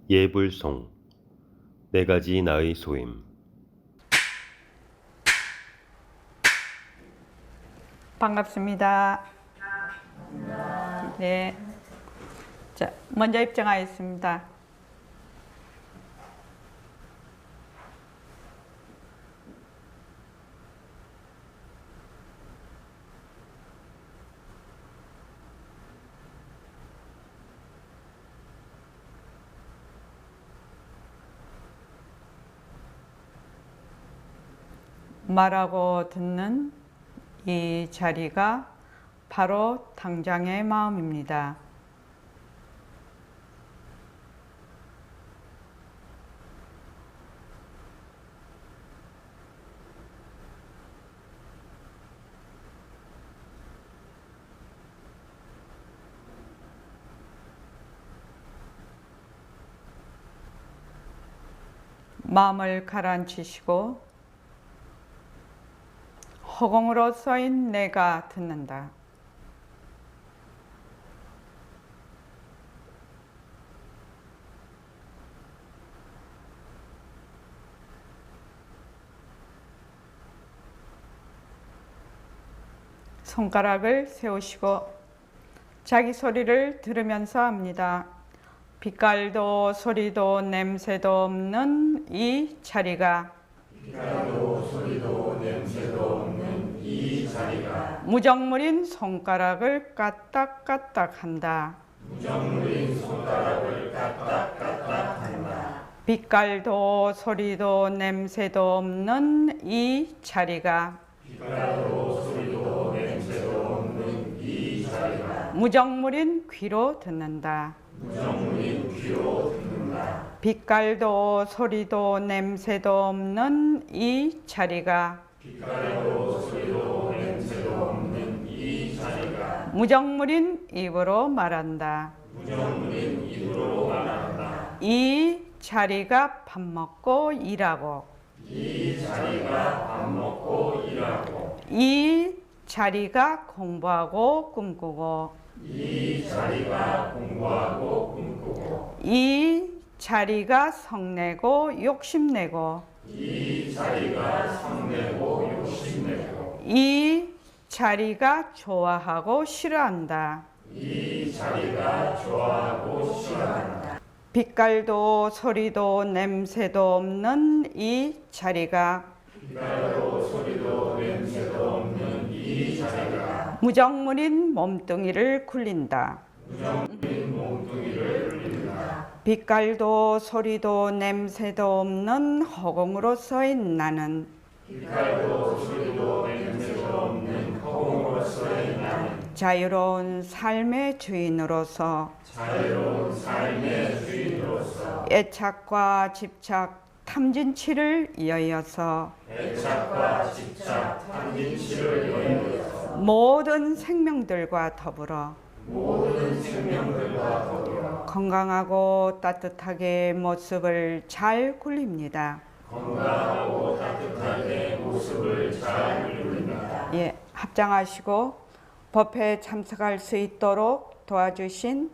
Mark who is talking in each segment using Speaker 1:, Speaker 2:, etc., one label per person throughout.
Speaker 1: 예불송 네 가지 나의 소임.
Speaker 2: 반갑습니다. 네. 자, 먼저 입장하겠습니다. 말하고 듣는 이 자리가 바로 당장의 마음입니다. 마음을 가라앉히시고 허공으로 써인 내가 듣는다. 손가락을 세우시고 자기 소리를 들으면서 합니다. 빛깔도 소리도 냄새도 없는 이 자리가 무정물인 손가락을 까딱까딱 한다. 빛깔도 소리도 냄새도 없는 이 자리가 무정물인 귀로 듣는다. 빛깔도 소리도 냄새도 없는 이 자리가 무정물인 입으로 말한다. 이 자리가 밥 먹고 일하고 이 자리가 공부하고 꿈꾸고 이 자리가 성내고 욕심내고 이 자리가 좋아하고 싫어한다. 빛깔도 소리도 냄새도 없는 이 자리가 무정물인 몸뚱이를 굴린다. 빛깔도 소리도 냄새도 없는 허공으로 서인 나는 자유로운 삶의 주인으로서 애착과 집착, 탐진치를 이어서 모든 생명들과 더불어 건강하고 따뜻하게 모습을 잘 굴립니다. 예, 합장하시고 법회에 참석할 수 있도록 도와주신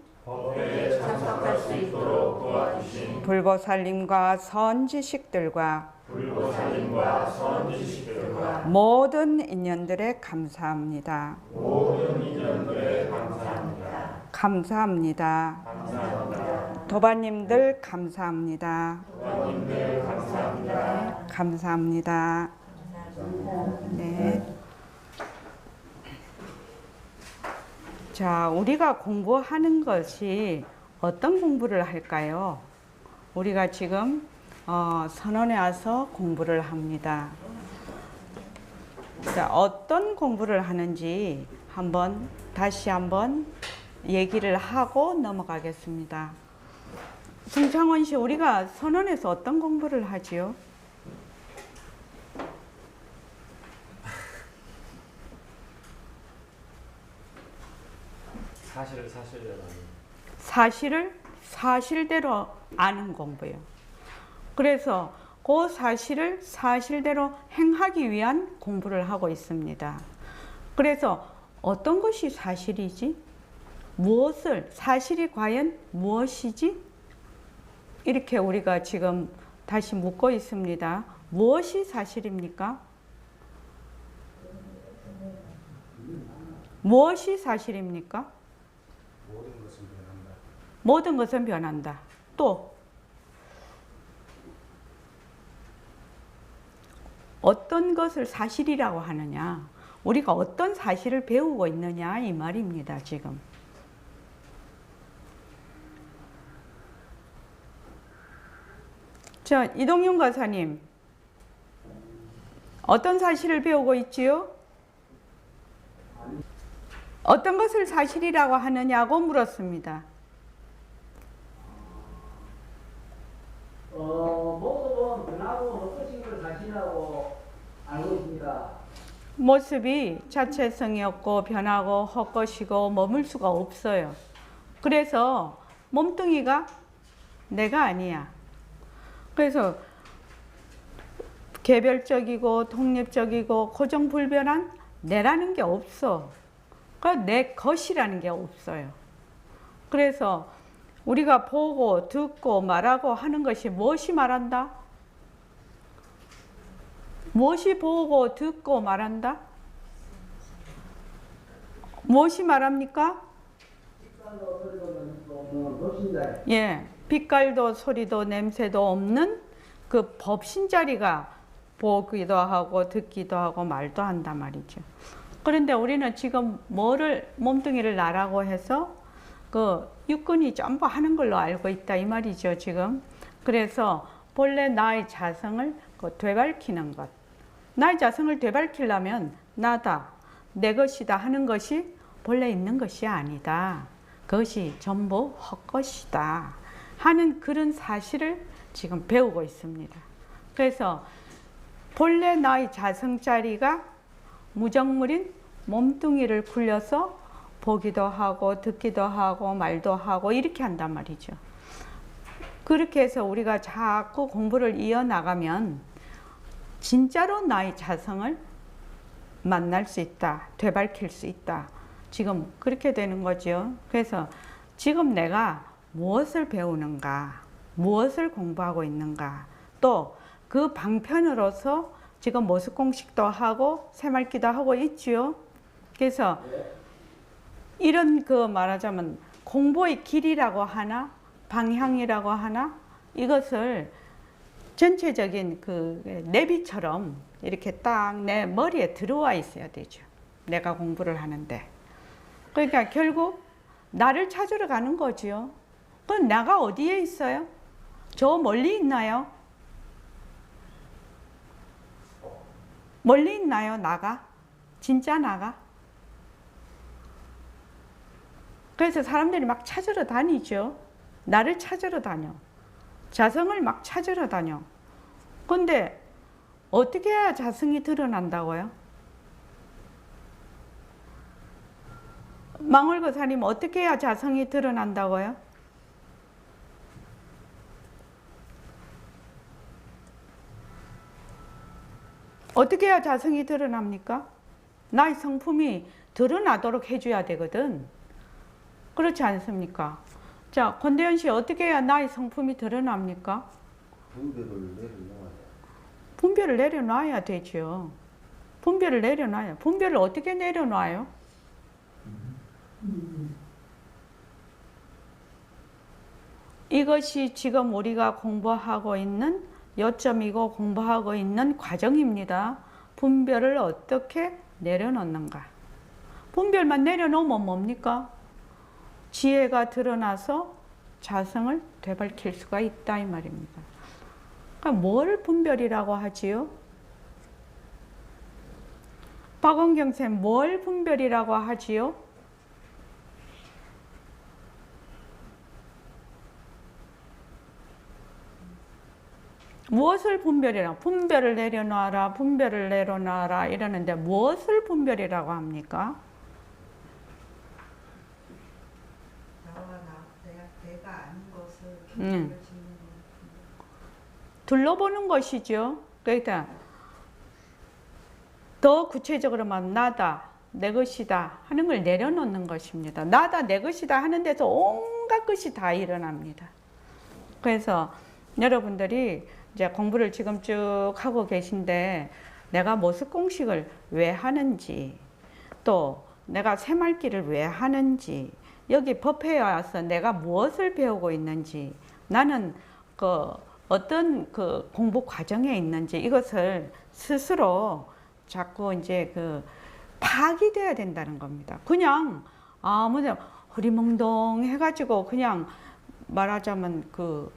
Speaker 2: 불보살님과 선지식들과 모든 인연들에 감사합니다. 감사합니다. 도반님들 감사합니다. 감사합니다. 네. 자, 우리가 공부하는 것이 어떤 공부를 할까요? 우리가 지금 선원에 와서 공부를 합니다. 자, 어떤 공부를 하는지 다시 한번 얘기를 하고 넘어가겠습니다. 승창원 씨, 우리가 선원에서 어떤 공부를 하지요? 사실을 사실대로 아는 공부예요. 그래서 그 사실을 사실대로 행하기 위한 공부를 하고 있습니다. 그래서 어떤 것이 사실이지? 사실이 과연 무엇이지? 이렇게 우리가 지금 다시 묻고 있습니다. 무엇이 사실입니까? 무엇이 사실입니까? 모든 것은 변한다. 또 어떤 것을 사실이라고 하느냐? 우리가 어떤 사실을 배우고 있느냐 이 말입니다. 지금. 자, 이동윤 가사님, 어떤 사실을 배우고 있지요? 어떤 것을 사실이라고 하느냐고 물었습니다.
Speaker 3: 모습은 변하고 어떠신 걸 사실이라고 알고 있습니다.
Speaker 2: 모습이 자체성이 없고 변하고 헛것이고 머물 수가 없어요. 그래서 몸뚱이가 내가 아니야. 그래서 개별적이고 독립적이고 고정불변한 내라는 게 없어. 그러니까 내 것이라는 게 없어요. 그래서 우리가 보고 듣고 말하고 하는 것이 무엇이 말한다? 무엇이 보고 듣고 말한다? 무엇이 말합니까? 예, 빛깔도 소리도 냄새도 없는 그 법신자리가 보기도 하고 듣기도 하고 말도 한단 말이죠. 그런데 우리는 지금 몸뚱이를 나라고 해서 그 육근이 전부 하는 걸로 알고 있다 이 말이죠 지금. 그래서 본래 나의 자성을 되밟히는 것. 나의 자성을 되밟히려면 나다, 내 것이다 하는 것이 본래 있는 것이 아니다. 그것이 전부 헛것이다 하는 그런 사실을 지금 배우고 있습니다. 그래서 본래 나의 자성자리가 무정물인 몸뚱이를 굴려서 보기도 하고 듣기도 하고 말도 하고 이렇게 한단 말이죠. 그렇게 해서 우리가 자꾸 공부를 이어나가면 진짜로 나의 자성을 만날 수 있다, 되밟힐 수 있다. 지금 그렇게 되는 거죠. 그래서 지금 내가 무엇을 배우는가, 무엇을 공부하고 있는가, 또 그 방편으로서 지금 모습 공식도 하고 새말기도 하고 있지요. 그래서 이런 그 말하자면 공부의 길이라고 하나, 방향이라고 하나, 이것을 전체적인 그 내비처럼 이렇게 딱 내 머리에 들어와 있어야 되죠. 내가 공부를 하는데. 그러니까 결국 나를 찾으러 가는 거지요. 그럼 나가 어디에 있어요? 저 멀리 있나요? 멀리 있나요? 나가? 진짜 나가? 그래서 사람들이 막 찾으러 다니죠. 나를 찾으러 다녀. 자성을 막 찾으러 다녀. 근데 어떻게 해야 자성이 드러난다고요? 망월거사님, 어떻게 해야 자성이 드러난다고요? 어떻게 해야 자성이 드러납니까? 나의 성품이 드러나도록 해줘야 되거든. 그렇지 않습니까? 자, 권대현 씨, 어떻게 해야 나의 성품이 드러납니까? 분별을 내려놔야 되죠. 분별을 내려놔야. 분별을 어떻게 내려놔요? 이것이 지금 우리가 공부하고 있는 요점이고 공부하고 있는 과정입니다. 분별을 어떻게 내려놓는가? 분별만 내려놓으면 뭡니까? 지혜가 드러나서 자성을 되밟힐 수가 있다 이 말입니다. 그러니까 뭘 분별이라고 하지요? 박원경 쌤, 뭘 분별이라고 하지요? 무엇을 분별이라고? 분별을 내려놔라, 분별을 내려놔라 이러는데 무엇을 분별이라고 합니까?
Speaker 4: 내가 아닌 것을
Speaker 2: 둘러보는 것이죠. 그러니까 더 구체적으로 말하면 나다, 내 것이다 하는 걸 내려놓는 것입니다. 나다, 내 것이다 하는 데서 온갖 것이 다 일어납니다. 그래서 여러분들이 이제 공부를 지금 쭉 하고 계신데 내가 모습 공식을 왜 하는지, 또 내가 새말기를 왜 하는지, 여기 법회에 와서 내가 무엇을 배우고 있는지, 나는 그 어떤 그 공부 과정에 있는지 이것을 스스로 자꾸 이제 그 파악이 돼야 된다는 겁니다. 그냥 아무데나 흐리멍덩 해가지고 그냥 말하자면 그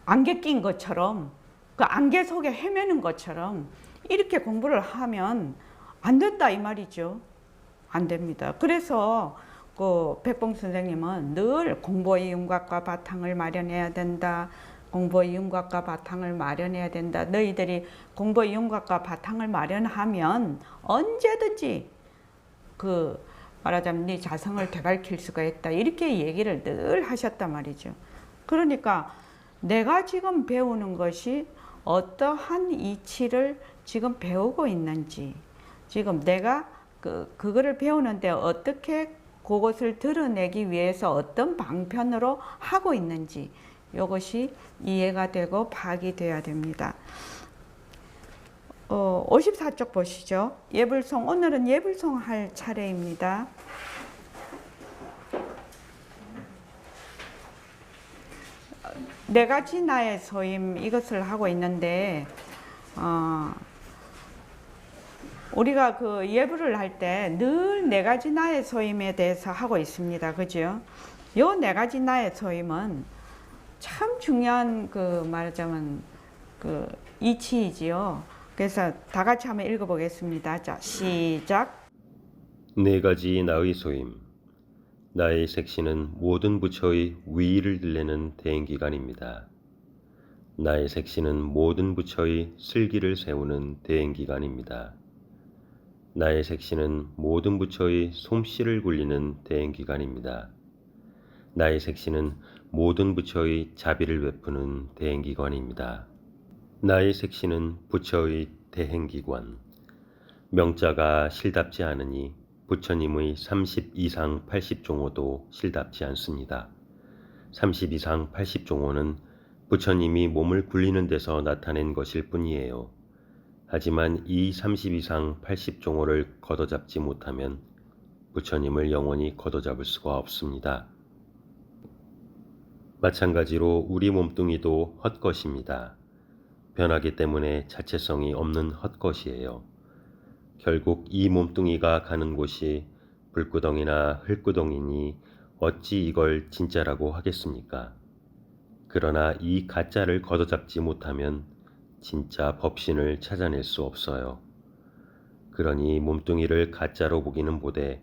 Speaker 2: 안개 낀 것처럼, 그 안개 속에 헤매는 것처럼 이렇게 공부를 하면 안 된다 이 말이죠. 안 됩니다. 그래서 그 백봉 선생님은 늘 공부의 윤곽과 바탕을 마련해야 된다. 공부의 윤곽과 바탕을 마련해야 된다. 너희들이 공부의 윤곽과 바탕을 마련하면 언제든지 그 말하자면 네 자성을 되밝힐 수가 있다. 이렇게 얘기를 늘 하셨단 말이죠. 그러니까 내가 지금 배우는 것이 어떠한 이치를 지금 배우고 있는지, 지금 내가 그거를 배우는데 어떻게 그것을 드러내기 위해서 어떤 방편으로 하고 있는지 이것이 이해가 되고 파악이 돼야 됩니다. 54쪽 보시죠. 예불송, 오늘은 예불송 할 차례입니다. 네 가지 나의 소임 이것을 하고 있는데 우리가 그 예불을 할 때 늘 네 가지 나의 소임에 대해서 하고 있습니다. 그죠? 요 네 가지 나의 소임은 참 중요한 그 말하자면 그 이치이지요. 그래서 다 같이 한번 읽어보겠습니다. 자, 시작.
Speaker 1: 네 가지 나의 소임. 나의 색신은 모든 부처의 위의를 들리는 대행기관입니다. 나의 색신은 모든 부처의 슬기를 세우는 대행기관입니다. 나의 색신은 모든 부처의 솜씨를 굴리는 대행기관입니다. 나의 색신은 모든 부처의 자비를 베푸는 대행기관입니다. 나의 색신은 부처의 대행기관. 명자가 실답지 않으니 부처님의 30 이상 80종호도 실답지 않습니다. 30 이상 80종호는 부처님이 몸을 굴리는 데서 나타낸 것일 뿐이에요. 하지만 이 30 이상 80종호를 걷어잡지 못하면 부처님을 영원히 걷어잡을 수가 없습니다. 마찬가지로 우리 몸뚱이도 헛것입니다. 변하기 때문에 자체성이 없는 헛것이에요. 결국 이 몸뚱이가 가는 곳이 불구덩이나 흙구덩이니 어찌 이걸 진짜라고 하겠습니까? 그러나 이 가짜를 걷어잡지 못하면 진짜 법신을 찾아낼 수 없어요. 그러니 몸뚱이를 가짜로 보기는 보되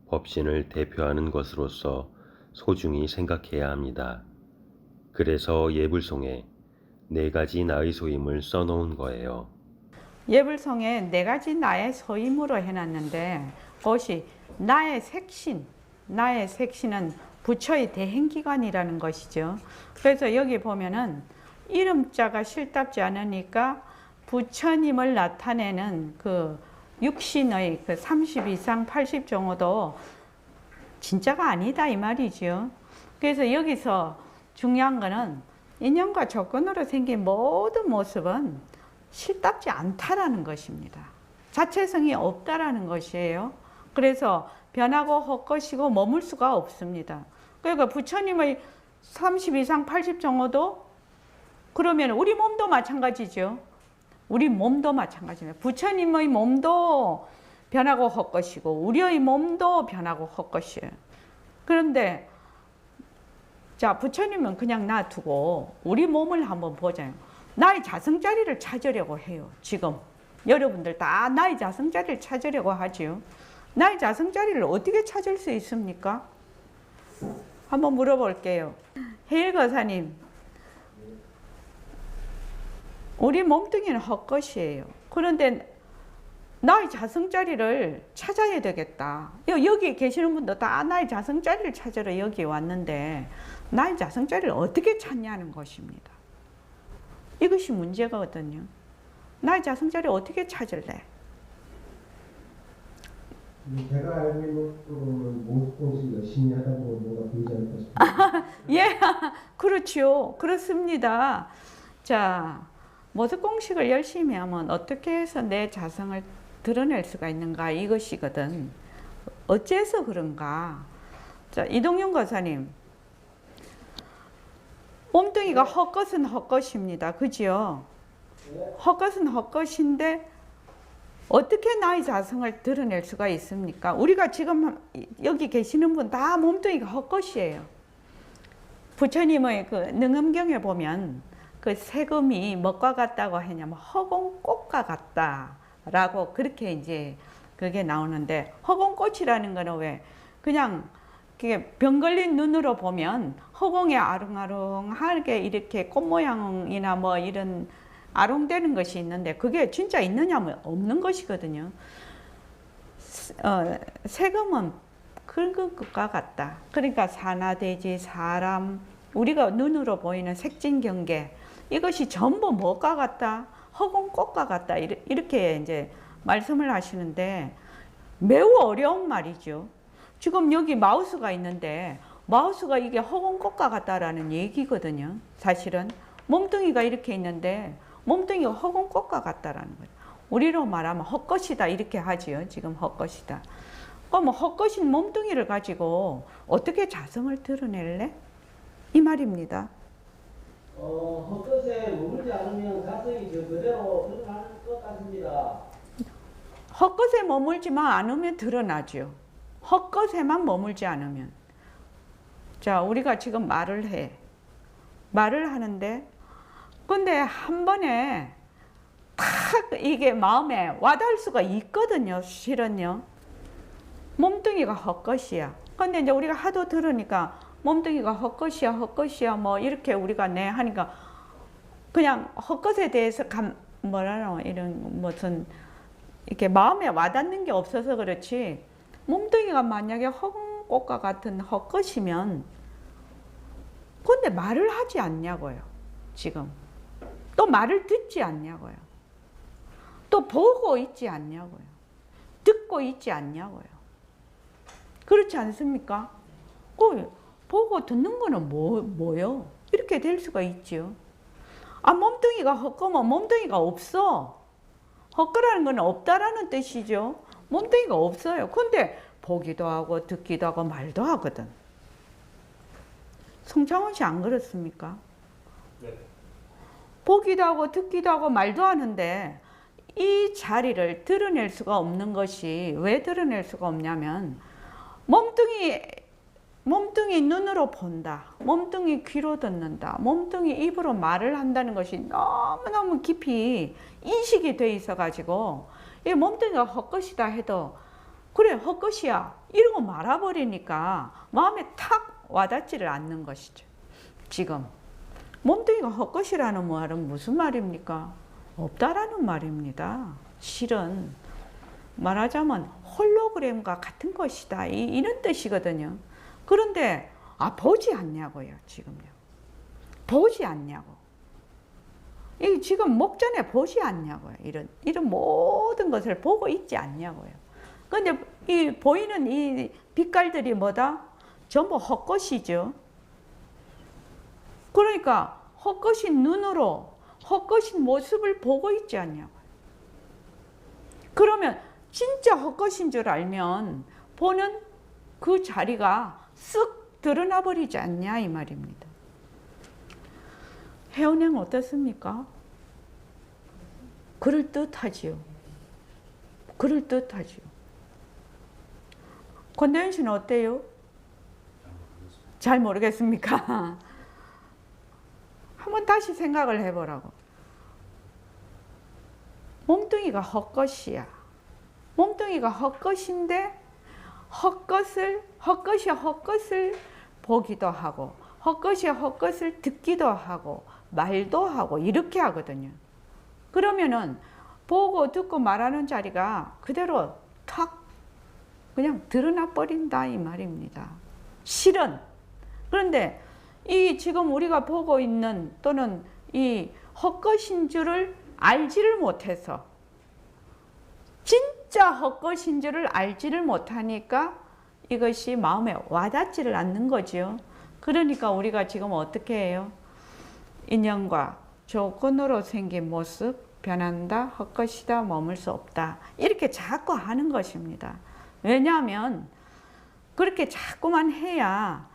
Speaker 1: 법신을 대표하는 것으로서 소중히 생각해야 합니다. 그래서 예불송에 네 가지 나의 소임을 써놓은 거예요.
Speaker 2: 예불송에 네 가지 나의 소임으로 해놨는데 그것이 나의 색신, 나의 색신은 부처의 대행기관이라는 것이죠. 그래서 여기 보면은 이름자가 실답지 않으니까 부처님을 나타내는 그 육신의 그 30 이상 80종호도 진짜가 아니다 이 말이죠. 그래서 여기서 중요한 거는 인연과 조건으로 생긴 모든 모습은 실답지 않다라는 것입니다. 자체성이 없다라는 것이에요. 그래서 변하고 헛것이고 머물 수가 없습니다. 그러니까 부처님의 30 이상 80종호도 그러면 우리 몸도 마찬가지죠. 우리 몸도 마찬가지입니다. 부처님의 몸도 변하고 헛것이고 우리의 몸도 변하고 헛것이에요. 그런데 자, 부처님은 그냥 놔두고 우리 몸을 한번 보자요. 나의 자성자리를 찾으려고 해요. 지금 여러분들 다 나의 자성자리를 찾으려고 하지요. 나의 자성자리를 어떻게 찾을 수 있습니까? 한번 물어볼게요. 해일거사님, 우리 몸뚱이는 헛것이에요. 그런데 나의 자성자리를 찾아야 되겠다. 여기 계시는 분도 다 나의 자성자리를 찾으러 여기 왔는데 나의 자성자리를 어떻게 찾냐는 것입니다. 이것이 문제거든요. 나의 자성자리를 어떻게 찾을래?
Speaker 5: 제가 알고 있는 모습 공식 열심히 하다 보면 뭐가 보이지 않을까 싶어요.
Speaker 2: 예, 그렇지요. 그렇습니다. 자, 모두 공식을 열심히 하면 어떻게 해서 내 자성을 드러낼 수가 있는가 이것이거든. 어째서 그런가? 자, 이동윤 거사님. 몸뚱이가 헛것은 헛것입니다. 그지요? 헛것은 헛것인데 어떻게 나의 자성을 드러낼 수가 있습니까? 우리가 지금 여기 계시는 분 다 몸뚱이가 헛것이에요. 부처님의 그 능엄경에 보면 그 세금이 뭐가 같다고 하냐면 허공꽃과 같다라고 그렇게 이제 그게 나오는데, 허공꽃이라는 거는 왜 그냥 그게 병 걸린 눈으로 보면 허공에 아롱아롱하게 이렇게 꽃 모양이나 뭐 이런 아롱되는 것이 있는데 그게 진짜 있느냐면 없는 것이거든요. 세금은 긁은 것과 같다. 그러니까 산화돼지, 사람, 우리가 눈으로 보이는 색진경계 이것이 전부 뭐가 같다? 허공꽃과 같다. 이렇게 이제 말씀을 하시는데 매우 어려운 말이죠. 지금 여기 마우스가 있는데 마우스가 이게 허공꽃과 같다라는 얘기거든요. 사실은 몸뚱이가 이렇게 있는데 몸뚱이가 허공꽃과 같다라는 거예요. 우리로 말하면 헛것이다 이렇게 하지요. 지금 헛것이다. 그럼 헛것인 몸뚱이를 가지고 어떻게 자성을 드러낼래? 이 말입니다.
Speaker 3: 헛것에 머물지 않으면 자성이 저 그대로 드러나는 것 같습니다.
Speaker 2: 헛것에 머물지만 않으면 드러나죠. 헛것에만 머물지 않으면. 자, 우리가 지금 말을 해. 말을 하는데 근데 한 번에 탁 이게 마음에 와닿을 수가 있거든요. 실은요. 몸뚱이가 헛것이야. 근데 이제 우리가 하도 들으니까 몸뚱이가 헛것이야, 헛것이야, 뭐 이렇게 우리가 내 하니까 그냥 헛것에 대해서 뭐라노 이런 무슨 이렇게 마음에 와닿는 게 없어서 그렇지. 몸뚱이가 만약에 허공꽃과 같은 헛것이면 근데 말을 하지 않냐고요. 지금 또 말을 듣지 않냐고요. 또 보고 있지 않냐고요. 듣고 있지 않냐고요. 그렇지 않습니까? 보고 듣는 거는 뭐요? 이렇게 될 수가 있죠. 아, 몸뚱이가 헛거면 몸뚱이가 없어. 헛거라는 건 없다라는 뜻이죠. 몸뚱이가 없어요. 근데 보기도 하고 듣기도 하고 말도 하거든. 송창훈 씨 안 그렇습니까?
Speaker 1: 네. 보기도
Speaker 2: 하고 듣기도 하고 말도 하는데 이 자리를 드러낼 수가 없는 것이 왜 드러낼 수가 없냐면 몸뚱이 눈으로 본다. 몸뚱이 귀로 듣는다. 몸뚱이 입으로 말을 한다는 것이 너무너무 깊이 인식이 돼 있어가지고 이 몸뚱이가 헛것이다 해도 그래 헛것이야 이러고 말아버리니까 마음에 탁 와닿지를 않는 것이죠. 지금 몸뚱이가 헛것이라는 말은 무슨 말입니까? 없다라는 말입니다. 실은 말하자면 홀로그램과 같은 것이다 이런 뜻이거든요. 그런데 보지 않냐고요. 지금요. 보지 않냐고. 이 지금 목전에 보지 않냐고요. 이런 모든 것을 보고 있지 않냐고요. 그런데 이 보이는 이 빛깔들이 뭐다? 전부 헛것이죠. 그러니까 헛것인 눈으로 헛것인 모습을 보고 있지 않냐고요. 그러면 진짜 헛것인 줄 알면 보는 그 자리가 쓱 드러나 버리지 않냐 이 말입니다. 해운행 어떻습니까? 그럴듯하지요. 그럴듯하지요. 권대현 씨는 어때요? 잘 모르겠습니까? 한번 다시 생각을 해보라고. 몸뚱이가 헛것이야. 몸뚱이가 헛것인데 헛것을 보기도 하고 헛것을 듣기도 하고 말도 하고 이렇게 하거든요. 그러면은 보고 듣고 말하는 자리가 그대로 탁 그냥 드러나 버린다 이 말입니다. 실은. 그런데 이 지금 우리가 보고 있는 또는 이 헛것인 줄을 알지를 못해서 진짜 헛것인 줄을 알지를 못하니까 이것이 마음에 와닿지를 않는 거죠. 그러니까 우리가 지금 어떻게 해요? 인연과 조건으로 생긴 모습 변한다, 헛것이다, 머물 수 없다. 이렇게 자꾸 하는 것입니다. 왜냐하면 그렇게 자꾸만 해야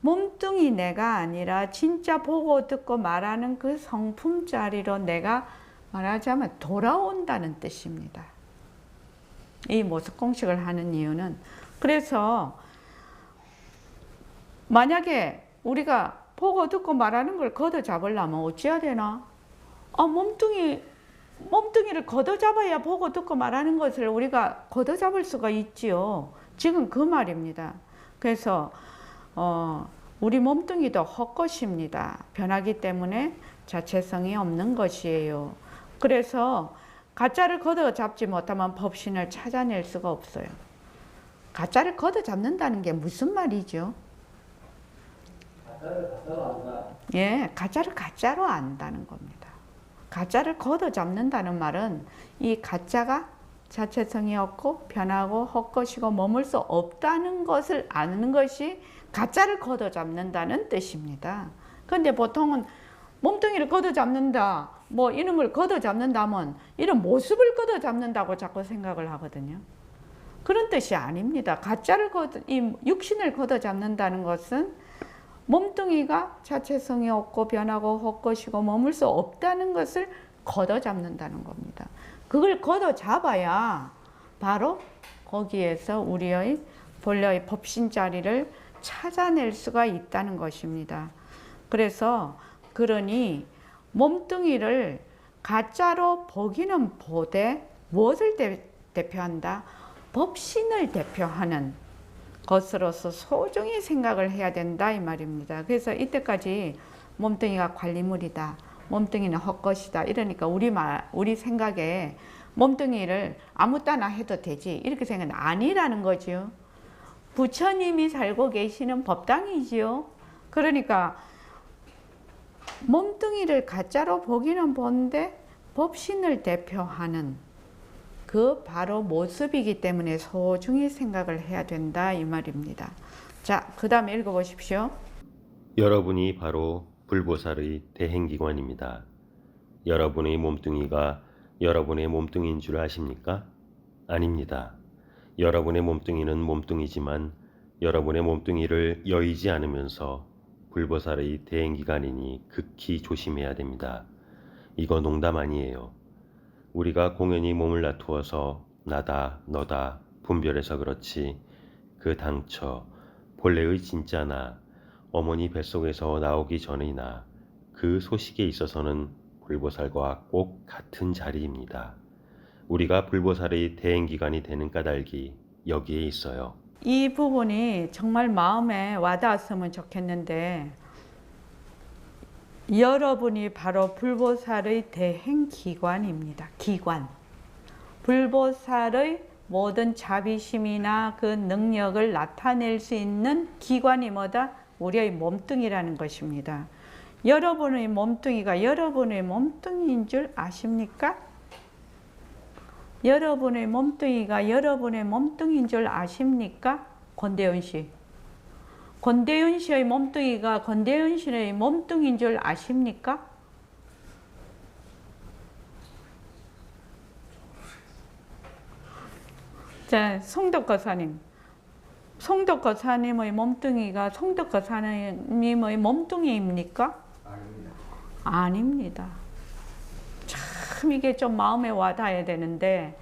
Speaker 2: 몸뚱이 내가 아니라 진짜 보고 듣고 말하는 그 성품 자리로 내가 말하자면 돌아온다는 뜻입니다. 이 모습 공식을 하는 이유는 그래서 만약에 우리가 보고 듣고 말하는 걸 걷어 잡으려면 어찌해야 되나? 몸뚱이를 걷어 잡아야 보고 듣고 말하는 것을 우리가 걷어 잡을 수가 있지요. 지금 그 말입니다. 그래서 우리 몸뚱이도 헛것입니다. 변하기 때문에 자체성이 없는 것이에요. 그래서 가짜를 걷어 잡지 못하면 법신을 찾아낼 수가 없어요. 가짜를 걷어 잡는다는 게 무슨 말이죠?
Speaker 3: 가짜를 가짜로 안다.
Speaker 2: 예, 가짜를 가짜로 안다는 겁니다. 가짜를 걷어 잡는다는 말은 이 가짜가 자체성이 없고 변하고 헛것이고 머물 수 없다는 것을 아는 것이 가짜를 걷어 잡는다는 뜻입니다. 그런데 보통은 몸뚱이를 걷어 잡는다, 뭐 이런 걸 걷어 잡는다면 이런 모습을 걷어 잡는다고 자꾸 생각을 하거든요. 그런 뜻이 아닙니다. 이 육신을 걷어 잡는다는 것은 몸뚱이가 자체성이 없고 변하고 헛것이고 머물 수 없다는 것을 걷어 잡는다는 겁니다. 그걸 걷어 잡아야 바로 거기에서 우리의 본래의 법신 자리를 찾아낼 수가 있다는 것입니다. 그래서 그러니 몸뚱이를 가짜로 보기는 보되 무엇을 대표한다? 법신을 대표하는 것으로서 소중히 생각을 해야 된다 이 말입니다. 그래서 이때까지 몸뚱이가 관리물이다, 몸뚱이는 헛것이다 이러니까 우리 생각에 몸뚱이를 아무 따나 해도 되지 이렇게 생각은 아니라는 거죠. 부처님이 살고 계시는 법당이지요. 그러니까 몸뚱이를 가짜로 보기는 본데 법신을 대표하는 그 바로 모습이기 때문에 소중히 생각을 해야 된다 이 말입니다. 자, 그 다음에 읽어보십시오.
Speaker 1: 여러분이 바로 불보살의 대행기관입니다. 여러분의 몸뚱이가 여러분의 몸뚱이인 줄 아십니까? 아닙니다. 여러분의 몸뚱이는 몸뚱이지만 여러분의 몸뚱이를 여의지 않으면서 불보살의 대행기관이니 극히 조심해야 됩니다. 이거 농담 아니에요. 우리가 공연히 몸을 놔두어서 나다 너다 분별해서 그렇지 그 당처 본래의 진짜 나 어머니 뱃속에서 나오기 전의 나 그 소식에 있어서는 불보살과 꼭 같은 자리입니다. 우리가 불보살의 대행기관이 되는 까닭이 여기에 있어요.
Speaker 2: 이 부분이 정말 마음에 와닿았으면 좋겠는데 여러분이 바로 불보살의 대행기관입니다. 기관. 불보살의 모든 자비심이나 그 능력을 나타낼 수 있는 기관이 뭐다? 우리의 몸뚱이라는 것입니다. 여러분의 몸뚱이가 여러분의 몸뚱이인 줄 아십니까? 여러분의 몸뚱이가 여러분의 몸뚱이인 줄 아십니까? 권대윤 씨. 권대윤 씨의 몸뚱이가 권대윤 씨의 몸뚱이인 줄 아십니까? 자, 송덕거사님. 송덕거사님의 몸뚱이가 송덕거사님의 몸뚱이입니까?
Speaker 3: 아닙니다.
Speaker 2: 아닙니다. 참 이게 좀 마음에 와닿아야 되는데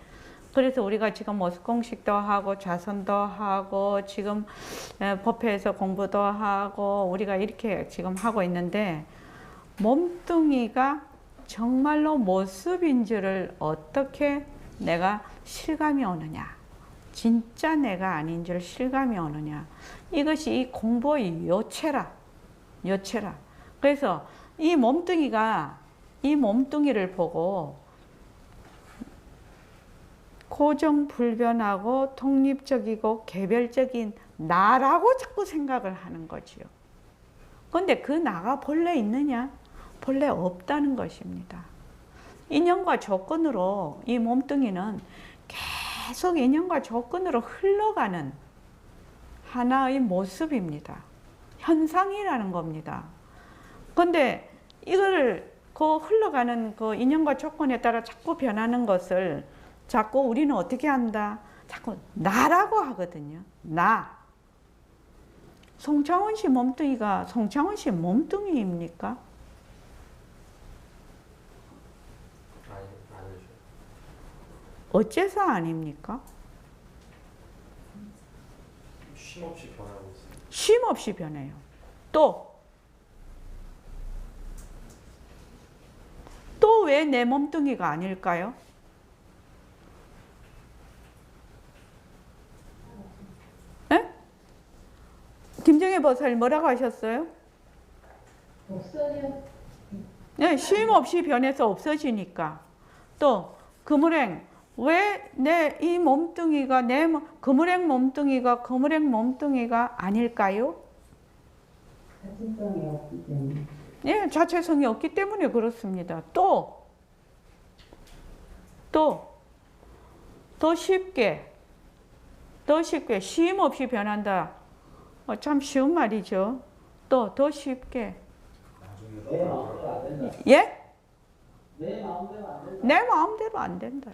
Speaker 2: 그래서 우리가 지금 모습공식도 하고 자선도 하고 지금 법회에서 공부도 하고 우리가 이렇게 지금 하고 있는데 몸뚱이가 정말로 모습인 줄을 어떻게 내가 실감이 오느냐, 진짜 내가 아닌 줄 실감이 오느냐, 이것이 이 공부의 요체라. 그래서 이 몸뚱이를 보고 고정불변하고 독립적이고 개별적인 나라고 자꾸 생각을 하는 거지요. 그런데 그 나가 본래 있느냐? 본래 없다는 것입니다. 인연과 조건으로 이 몸뚱이는 계속 인연과 조건으로 흘러가는 하나의 모습입니다. 현상이라는 겁니다. 근데 이걸 그 흘러가는 그 인연과 조건에 따라 자꾸 변하는 것을 자꾸 우리는 어떻게 한다? 자꾸 나라고 하거든요. 나. 송창훈 씨 몸뚱이가 송창훈 씨 몸뚱이입니까?
Speaker 5: 아니죠.
Speaker 2: 어째서 아닙니까?
Speaker 5: 쉼없이 변하고 있어요.
Speaker 2: 쉼없이 변해요. 또 왜 내 몸뚱이가 아닐까요? 에? 김정혜 보살님 뭐라고 하셨어요?
Speaker 6: 없어져.
Speaker 2: 네, 쉼없이 변해서 없어지니까. 또 그물행, 왜 내 이 몸뚱이가 그물행 몸뚱이가 아닐까요?
Speaker 6: 자신성이 없기 때문에.
Speaker 2: 예, 자체성이 없기 때문에 그렇습니다. 더 쉽게 쉼 없이 변한다. 참 쉬운 말이죠. 또 더 쉽게.
Speaker 3: 내 마음대로 안 된다.
Speaker 2: 예?
Speaker 3: 내 마음대로 안 된다.
Speaker 2: 내 마음대로 안 된다.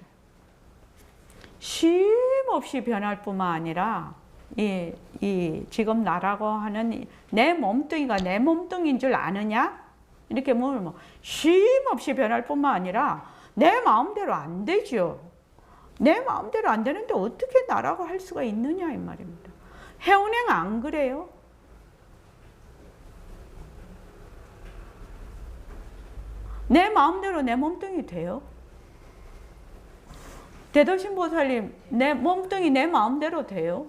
Speaker 2: 쉼 없이 변할 뿐만 아니라 이 지금 나라고 하는 내 몸뚱이가 내 몸뚱이인 줄 아느냐? 이렇게 물으면 쉼 없이 변할 뿐만 아니라 내 마음대로 안 되죠. 내 마음대로 안 되는데 어떻게 나라고 할 수가 있느냐 이 말입니다. 해운행 안 그래요? 내 마음대로 내 몸뚱이 돼요? 대도신 보살님, 내 몸뚱이 내 마음대로 돼요?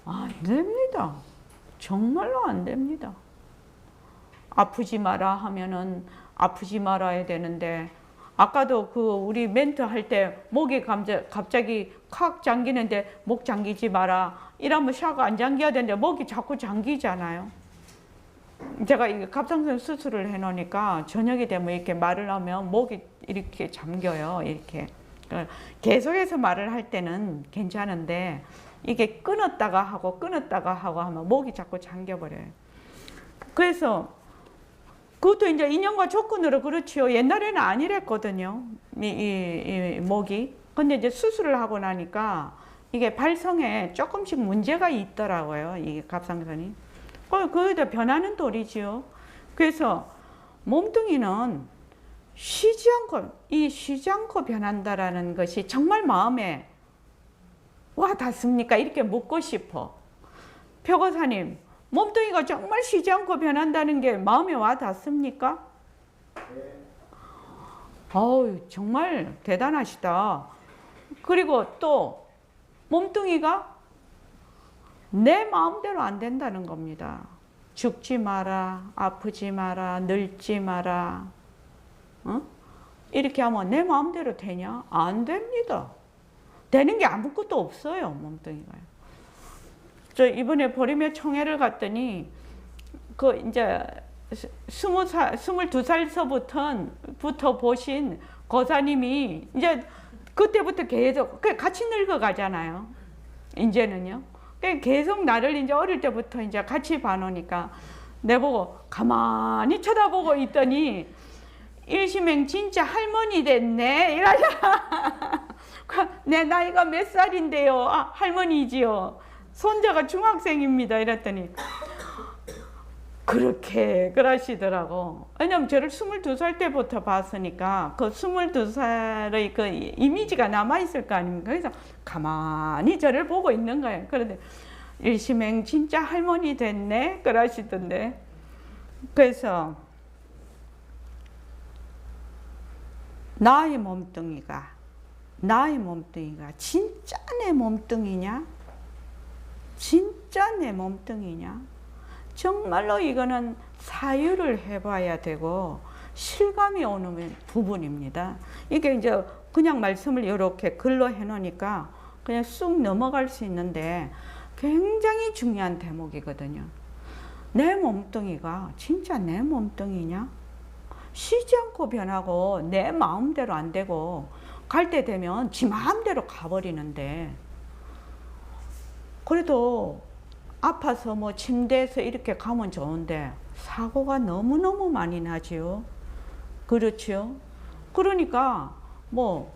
Speaker 2: 안 됩니다. 정말로 안 됩니다. 아프지 마라 하면은 아프지 말아야 되는데, 아까도 그 우리 멘트 할 때 목이 갑자기 콱 잠기는데 목 잠기지 마라. 이러면 샤가 안 잠겨야 되는데 목이 자꾸 잠기잖아요. 제가 이 갑상선 수술을 해놓으니까 저녁이 되면 이렇게 말을 하면 목이 이렇게 잠겨요. 이렇게. 계속해서 말을 할 때는 괜찮은데 이게 끊었다가 하고 하면 목이 자꾸 잠겨버려요. 그래서 그것도 이제 인연과 조건으로 그렇지요. 옛날에는 아니랬거든요. 이 목이. 근데 이제 수술을 하고 나니까 이게 발성에 조금씩 문제가 있더라고요. 이 갑상선이. 그게 변하는 도리지요. 그래서 몸뚱이는 쉬지 않고 변한다라는 것이 정말 마음에 와 닿습니까? 이렇게 묻고 싶어. 표고사님, 몸뚱이가 정말 쉬지 않고 변한다는 게 마음에 와 닿습니까? 어우, 정말 대단하시다. 그리고 또 몸뚱이가 내 마음대로 안 된다는 겁니다. 죽지 마라, 아프지 마라, 늙지 마라. 이렇게 하면 내 마음대로 되냐? 안 됩니다. 되는 게 아무것도 없어요, 몸뚱이가요. 저 이번에 보림의 총회를 갔더니 그 이제 22살서부터 보신 거사님이 이제 그때부터 계속 같이 늙어가잖아요. 이제는요. 계속 나를 이제 어릴 때부터 이제 같이 봐놓으니까 내보고 가만히 쳐다보고 있더니 일심행 진짜 할머니 됐네 이러자. 내 나이가 몇 살인데요? 아, 할머니지요. 손자가 중학생입니다. 이랬더니 그렇게 그러시더라고. 왜냐면 저를 22살 때부터 봤으니까 그 22살의 그 이미지가 남아있을 거 아닙니까? 그래서 가만히 저를 보고 있는 거예요. 그런데 일심행 진짜 할머니 됐네? 그러시던데. 그래서 나의 몸뚱이가 진짜 내 몸뚱이냐? 진짜 내 몸뚱이냐? 정말로 이거는 사유를 해봐야 되고 실감이 오는 부분입니다. 이게 이제 그냥 말씀을 이렇게 글로 해놓으니까 그냥 쑥 넘어갈 수 있는데 굉장히 중요한 대목이거든요. 내 몸뚱이가 진짜 내 몸뚱이냐? 쉬지 않고 변하고 내 마음대로 안 되고 갈 때 되면 지 마음대로 가버리는데 그래도 아파서 뭐 침대에서 이렇게 가면 좋은데 사고가 너무너무 많이 나지요. 그렇죠. 그러니까 뭐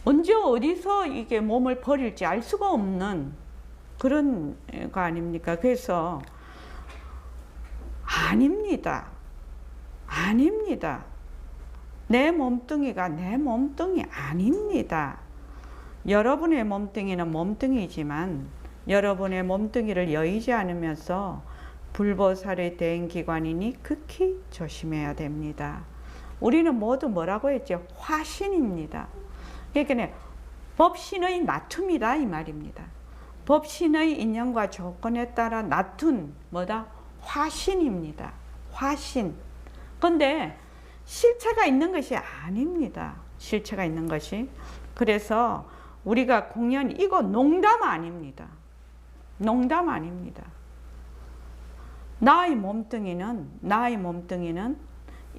Speaker 2: 언제 어디서 이게 몸을 버릴지 알 수가 없는 그런 거 아닙니까? 그래서 아닙니다. 아닙니다. 내 몸뚱이가 내 몸뚱이 아닙니다. 여러분의 몸뚱이는 몸뚱이지만 여러분의 몸뚱이를 여의지 않으면서 불보살의 대행기관이니 극히 조심해야 됩니다. 우리는 모두 뭐라고 했죠? 화신입니다. 그러니까 법신의 나툼이다 이 말입니다. 법신의 인연과 조건에 따라 나툰 뭐다? 화신입니다. 화신. 근데 실체가 있는 것이 아닙니다. 실체가 있는 것이. 그래서 우리가 공연 이거 농담 아닙니다. 농담 아닙니다. 나의 몸뚱이는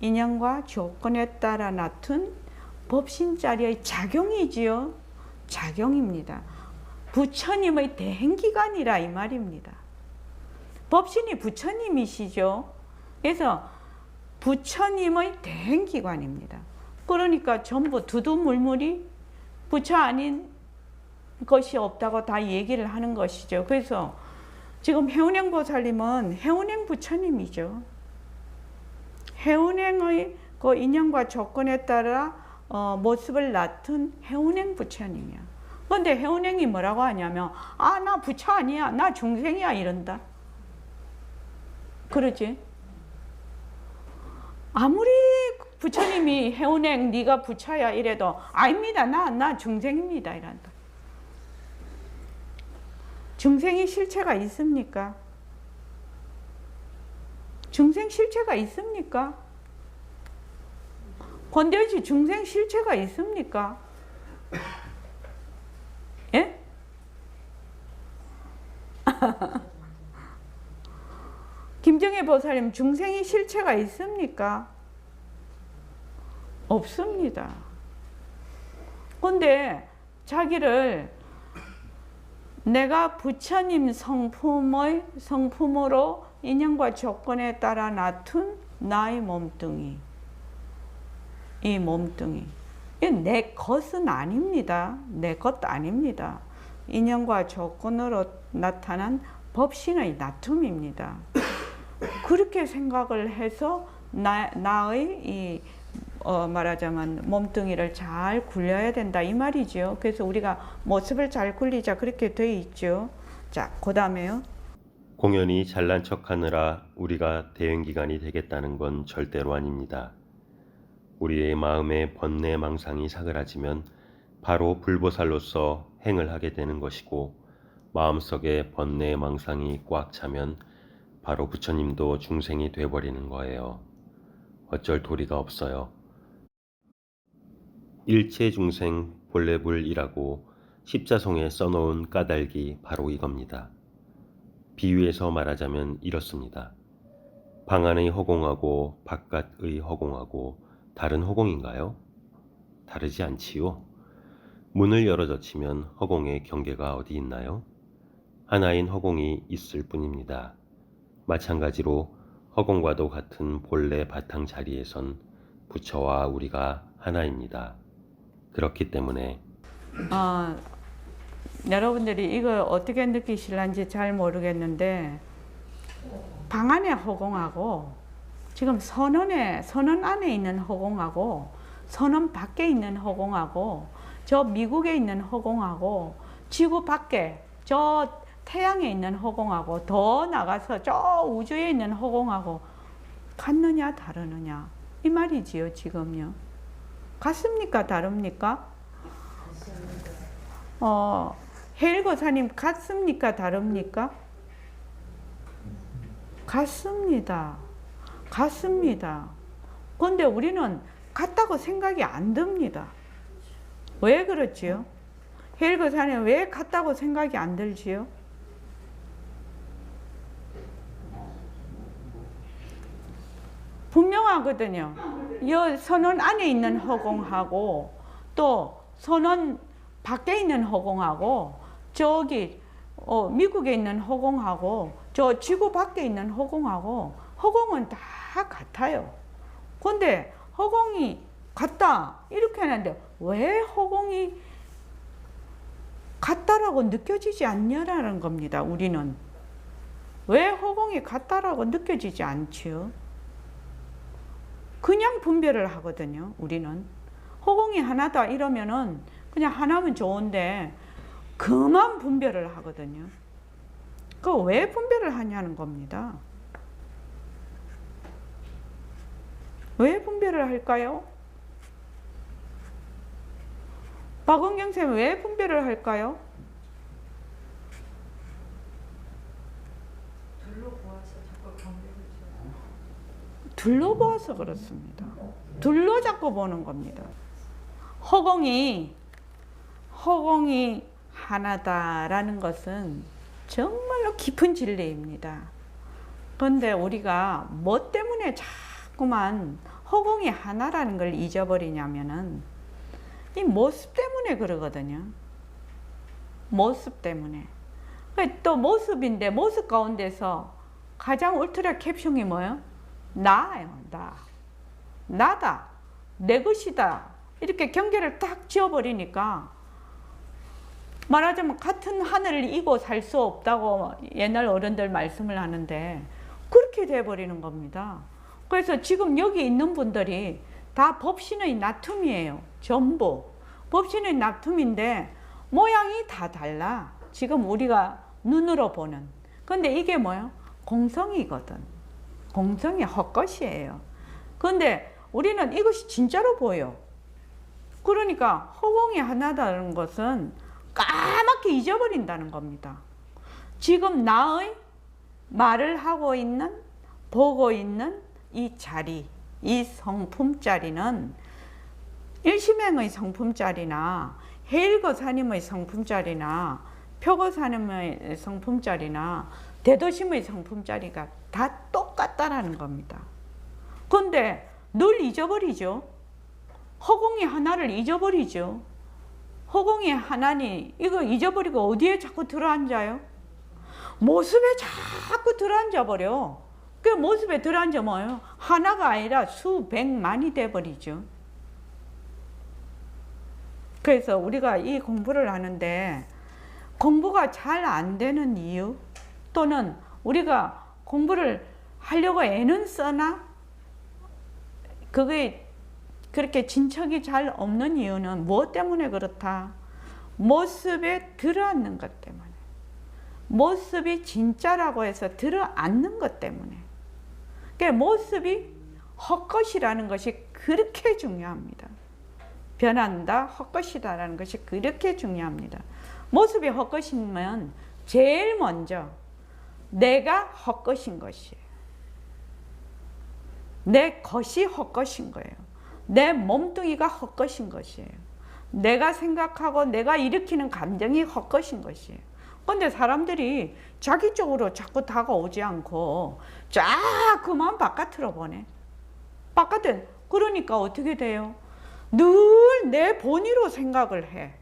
Speaker 2: 인연과 조건에 따라 나툰 법신자리의 작용이지요. 작용입니다. 부처님의 대행기관이라 이 말입니다. 법신이 부처님이시죠. 그래서 부처님의 대행기관입니다. 그러니까 전부 두두물물이 부처 아닌 것이 없다고 다 얘기를 하는 것이죠. 그래서 지금 해운행 보살님은 해운행 부처님이죠. 해운행의 그 인연과 조건에 따라 모습을 나툰 해운행 부처님이야. 그런데 해운행이 뭐라고 하냐면 아, 나 부처 아니야. 나 중생이야 이런다. 그러지? 아무리 부처님이 해운행 네가 부처야 이래도 아닙니다. 나 중생입니다 이란다. 중생이 실체가 있습니까? 중생 실체가 있습니까? 권대지 중생 실체가 있습니까? 예? 김정혜 보살님 중생이 실체가 있습니까? 없습니다. 근데 자기를 내가 부처님 성품으로 인연과 조건에 따라 나툰 나의 몸뚱이. 이 몸뚱이. 내 것은 아닙니다. 내 것 아닙니다. 인연과 조건으로 나타난 법신의 나툼입니다. 그렇게 생각을 해서 나의 이 말하자면 몸뚱이를 잘 굴려야 된다 이 말이죠. 그래서 우리가 모습을 잘 굴리자 그렇게 돼 있죠. 자, 그다음에요.
Speaker 1: 공연히 잘난 척하느라 우리가 대행기관이 되겠다는 건 절대로 아닙니다. 우리의 마음에 번뇌 망상이 사그라지면 바로 불보살로서 행을 하게 되는 것이고 마음속에 번뇌 망상이 꽉 차면 바로 부처님도 중생이 돼버리는 거예요. 어쩔 도리가 없어요. 일체중생 본래불이라고 십자송에 써놓은 까닭이 바로 이겁니다. 비유해서 말하자면 이렇습니다. 방 안의 허공하고 바깥의 허공하고 다른 허공인가요? 다르지 않지요. 문을 열어젖히면 허공의 경계가 어디 있나요? 하나인 허공이 있을 뿐입니다. 마찬가지로 허공과도 같은 본래 바탕 자리에선 부처와 우리가 하나입니다. 그렇기 때문에
Speaker 2: 여러분들이 이걸 어떻게 느끼실런지 잘 모르겠는데 방 안의 허공하고 지금 선언 안에 있는 허공하고 선언 밖에 있는 허공하고 저 미국에 있는 허공하고 지구 밖에 저 태양에 있는 허공하고 더 나가서 저 우주에 있는 허공하고 같느냐 다르느냐 이 말이지요. 지금요. 같습니까? 다릅니까? 헬거사님 같습니까? 다릅니까? 같습니다. 같습니다. 그런데 우리는 같다고 생각이 안 듭니다. 왜 그렇지요? 헬거사님 왜 같다고 생각이 안 들지요? 분명하거든요. 이 선언 안에 있는 허공하고 또 선언 밖에 있는 허공하고 저기 미국에 있는 허공하고 저 지구 밖에 있는 허공하고 허공은 다 같아요. 근데 허공이 같다 이렇게 하는데 왜 허공이 같다라고 느껴지지 않냐라는 겁니다. 우리는 왜 허공이 같다라고 느껴지지 않지요? 그냥 분별을 하거든요. 우리는 허공이 하나다 이러면은 그냥 하나면 좋은데 그만 분별을 하거든요. 그 왜 분별을 하냐는 겁니다. 왜 분별을 할까요? 박은경 쌤 왜 분별을 할까요?
Speaker 4: 둘러보아서 자꾸 경계를 줘요.
Speaker 2: 둘러보아서 그렇습니다. 둘러잡고 보는 겁니다. 허공이 하나다라는 것은 정말로 깊은 진리입니다. 그런데 우리가 뭐 때문에 자꾸만 허공이 하나라는 걸 잊어버리냐면은 이 모습 때문에 그러거든요. 모습 때문에. 또 모습인데 모습 가운데서 가장 울트라 캡숑이 뭐예요? 나예요. 나. 나다. 내 것이다. 이렇게 경계를 딱 지어버리니까 말하자면 같은 하늘을 이고 살 수 없다고 옛날 어른들 말씀을 하는데 그렇게 돼버리는 겁니다. 그래서 지금 여기 있는 분들이 다 법신의 나툼이에요. 전부. 법신의 나툼인데 모양이 다 달라. 지금 우리가 눈으로 보는. 근데 이게 뭐예요? 공성이거든. 공성이 헛것이에요. 근데 우리는 이것이 진짜로 보여. 그러니까 허공이 하나다는 것은 까맣게 잊어버린다는 겁니다. 지금 나의 말을 하고 있는, 보고 있는 이 자리, 이 성품자리는 일심행의 성품자리나 해일거사님의 성품자리나 표거사님의 성품자리나 대도심의 성품자리가 다 똑같다라는 겁니다. 그런데 늘 잊어버리죠. 허공이 하나를 잊어버리죠. 허공이 하나니 이거 잊어버리고 어디에 자꾸 들어앉아요? 모습에 자꾸 들어앉아 버려. 그 모습에 들어앉아 뭐예요? 하나가 아니라 수백만이 돼버리죠. 그래서 우리가 이 공부를 하는데 공부가 잘 안 되는 이유 또는 우리가 공부를 하려고 애는 써나 그게 그렇게 진척이 잘 없는 이유는 무엇 때문에 그렇다? 모습에 들어앉는 것 때문에. 모습이 진짜라고 해서 들어앉는 것 때문에. 그러니까 모습이 헛것이라는 것이 그렇게 중요합니다. 변한다, 헛것이다라는 것이 그렇게 중요합니다. 모습이 헛것이면 제일 먼저 내가 헛것인 것이에요. 내 것이 헛것인 거예요. 내 몸뚱이가 헛것인 것이에요. 내가 생각하고 내가 일으키는 감정이 헛것인 것이에요. 그런데 사람들이 자기 쪽으로 자꾸 다가오지 않고 자꾸만 바깥으로 보내. 바깥에 그러니까 어떻게 돼요? 늘 내 본의로 생각을 해.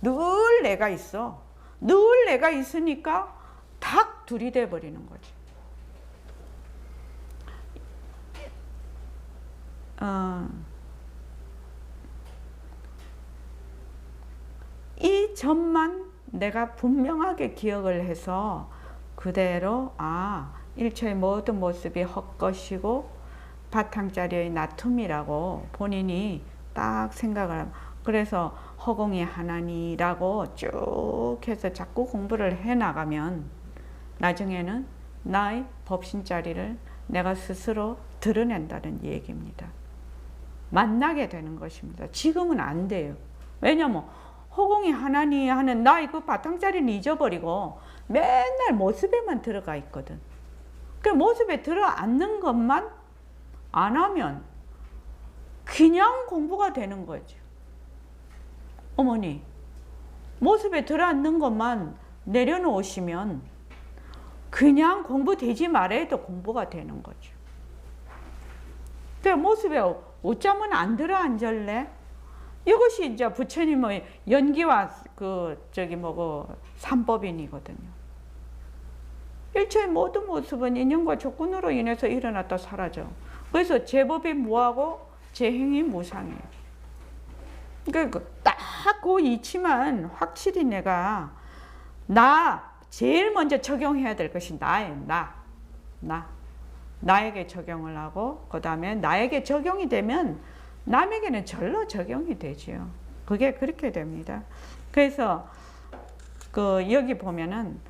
Speaker 2: 늘 내가 있어. 늘 내가 있으니까 탁 들이대 버리는 거지. 이 점만 내가 분명하게 기억을 해서 그대로 일체의 모든 모습이 헛것이고 바탕자리의 나툼이라고 본인이 딱 생각을 하면 그래서 허공이 하나니라고 쭉 해서 자꾸 공부를 해나가면 나중에는 나의 법신자리를 내가 스스로 드러낸다는 얘기입니다. 만나게 되는 것입니다. 지금은 안 돼요. 왜냐면 허공이 하나니 하는 나의 그 바탕자리는 잊어버리고 맨날 모습에만 들어가 있거든. 그 모습에 들어앉는 것만 안 하면 그냥 공부가 되는 거죠. 어머니, 모습에 들어앉는 것만 내려놓으시면 그냥 공부되지 말아도 공부가 되는 거죠. 그 모습에 어쩌면 안 들어앉을래? 이것이 이제 부처님의 연기와 삼법인이거든요. 일체의 모든 모습은 인연과 조건으로 인해서 일어났다 사라져. 그래서 제법이 무하고 제행이 무상해. 그러니까 딱 그 이치만 확실히 내가 제일 먼저 적용해야 될 것이 나에게 적용을 하고, 그 다음에 나에게 적용이 되면 남에게는 절로 적용이 되지요. 그게 그렇게 됩니다. 그래서 여기 보면은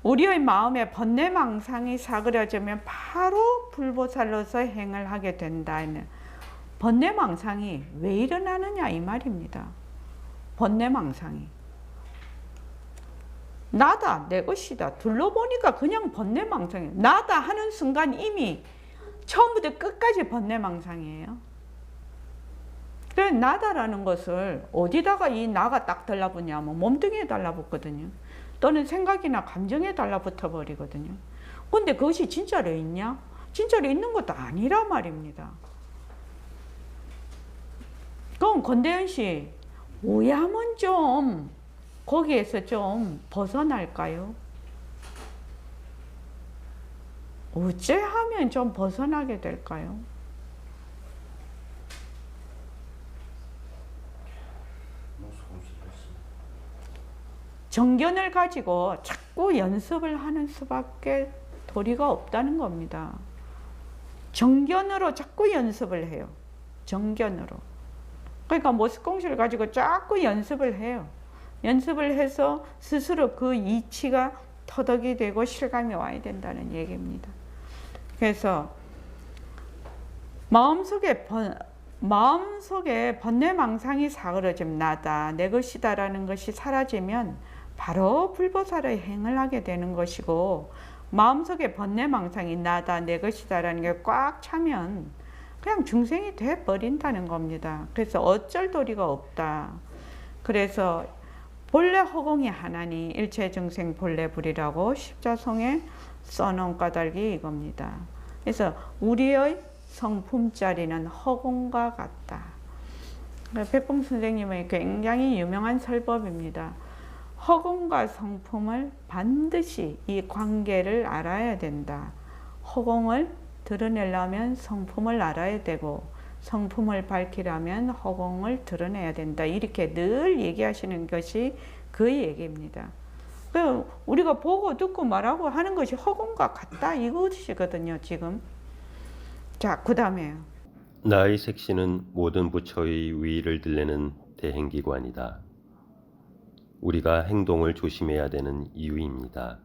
Speaker 2: 우리의 마음에 번뇌망상이 사그라지면 바로 불보살로서 행을 하게 된다. 번뇌망상이 왜 일어나느냐 이 말입니다. 번뇌망상이 나다, 내 것이다, 둘러보니까 그냥 번뇌망상이에요. 나다 하는 순간 이미 처음부터 끝까지 번뇌망상이에요. 그래서 나다라는 것을 어디다가 이 나가 딱 달라붙냐면 몸뚱이에 달라붙거든요. 또는 생각이나 감정에 달라붙어 버리거든요. 근데 그것이 진짜로 있냐? 진짜로 있는 것도 아니란 말입니다. 그럼 권대현 씨, 왜 하면 좀 거기에서 좀 벗어날까요? 어째 하면 좀 벗어나게 될까요? 정견을 가지고 자꾸 연습을 하는 수밖에 도리가 없다는 겁니다. 정견으로 자꾸 연습을 해요. 정견으로. 그러니까 모습공시를 가지고 자꾸 연습을 해요. 연습을 해서 스스로 그 이치가 터득이 되고 실감이 와야 된다는 얘기입니다. 그래서 마음속에 번뇌망상이 사그러짐, 나다, 내 것이다라는 것이 사라지면 바로 불보살의 행을 하게 되는 것이고, 마음속에 번뇌망상이 나다, 내 것이다라는 게 꽉 차면 그냥 중생이 돼버린다는 겁니다. 그래서 어쩔 도리가 없다. 그래서 본래 허공이 하나니 일체중생 본래 불이라고 십자송에 써놓은 까닭이 이겁니다. 그래서 우리의 성품자리는 허공과 같다. 백봉 선생님의 굉장히 유명한 설법입니다. 허공과 성품을 반드시 이 관계를 알아야 된다. 허공을 드러내려면 성품을 알아야 되고, 성품을 밝히려면 허공을 드러내야 된다. 이렇게 늘 얘기하시는 것이 그 얘기입니다. 우리가 보고 듣고 말하고 하는 것이 허공과 같다 이것이거든요, 지금. 자, 그 다음에
Speaker 1: 나의 색신은 모든 부처의 위를 드러내는 대행기관이다. 우리가 행동을 조심해야 되는 이유입니다.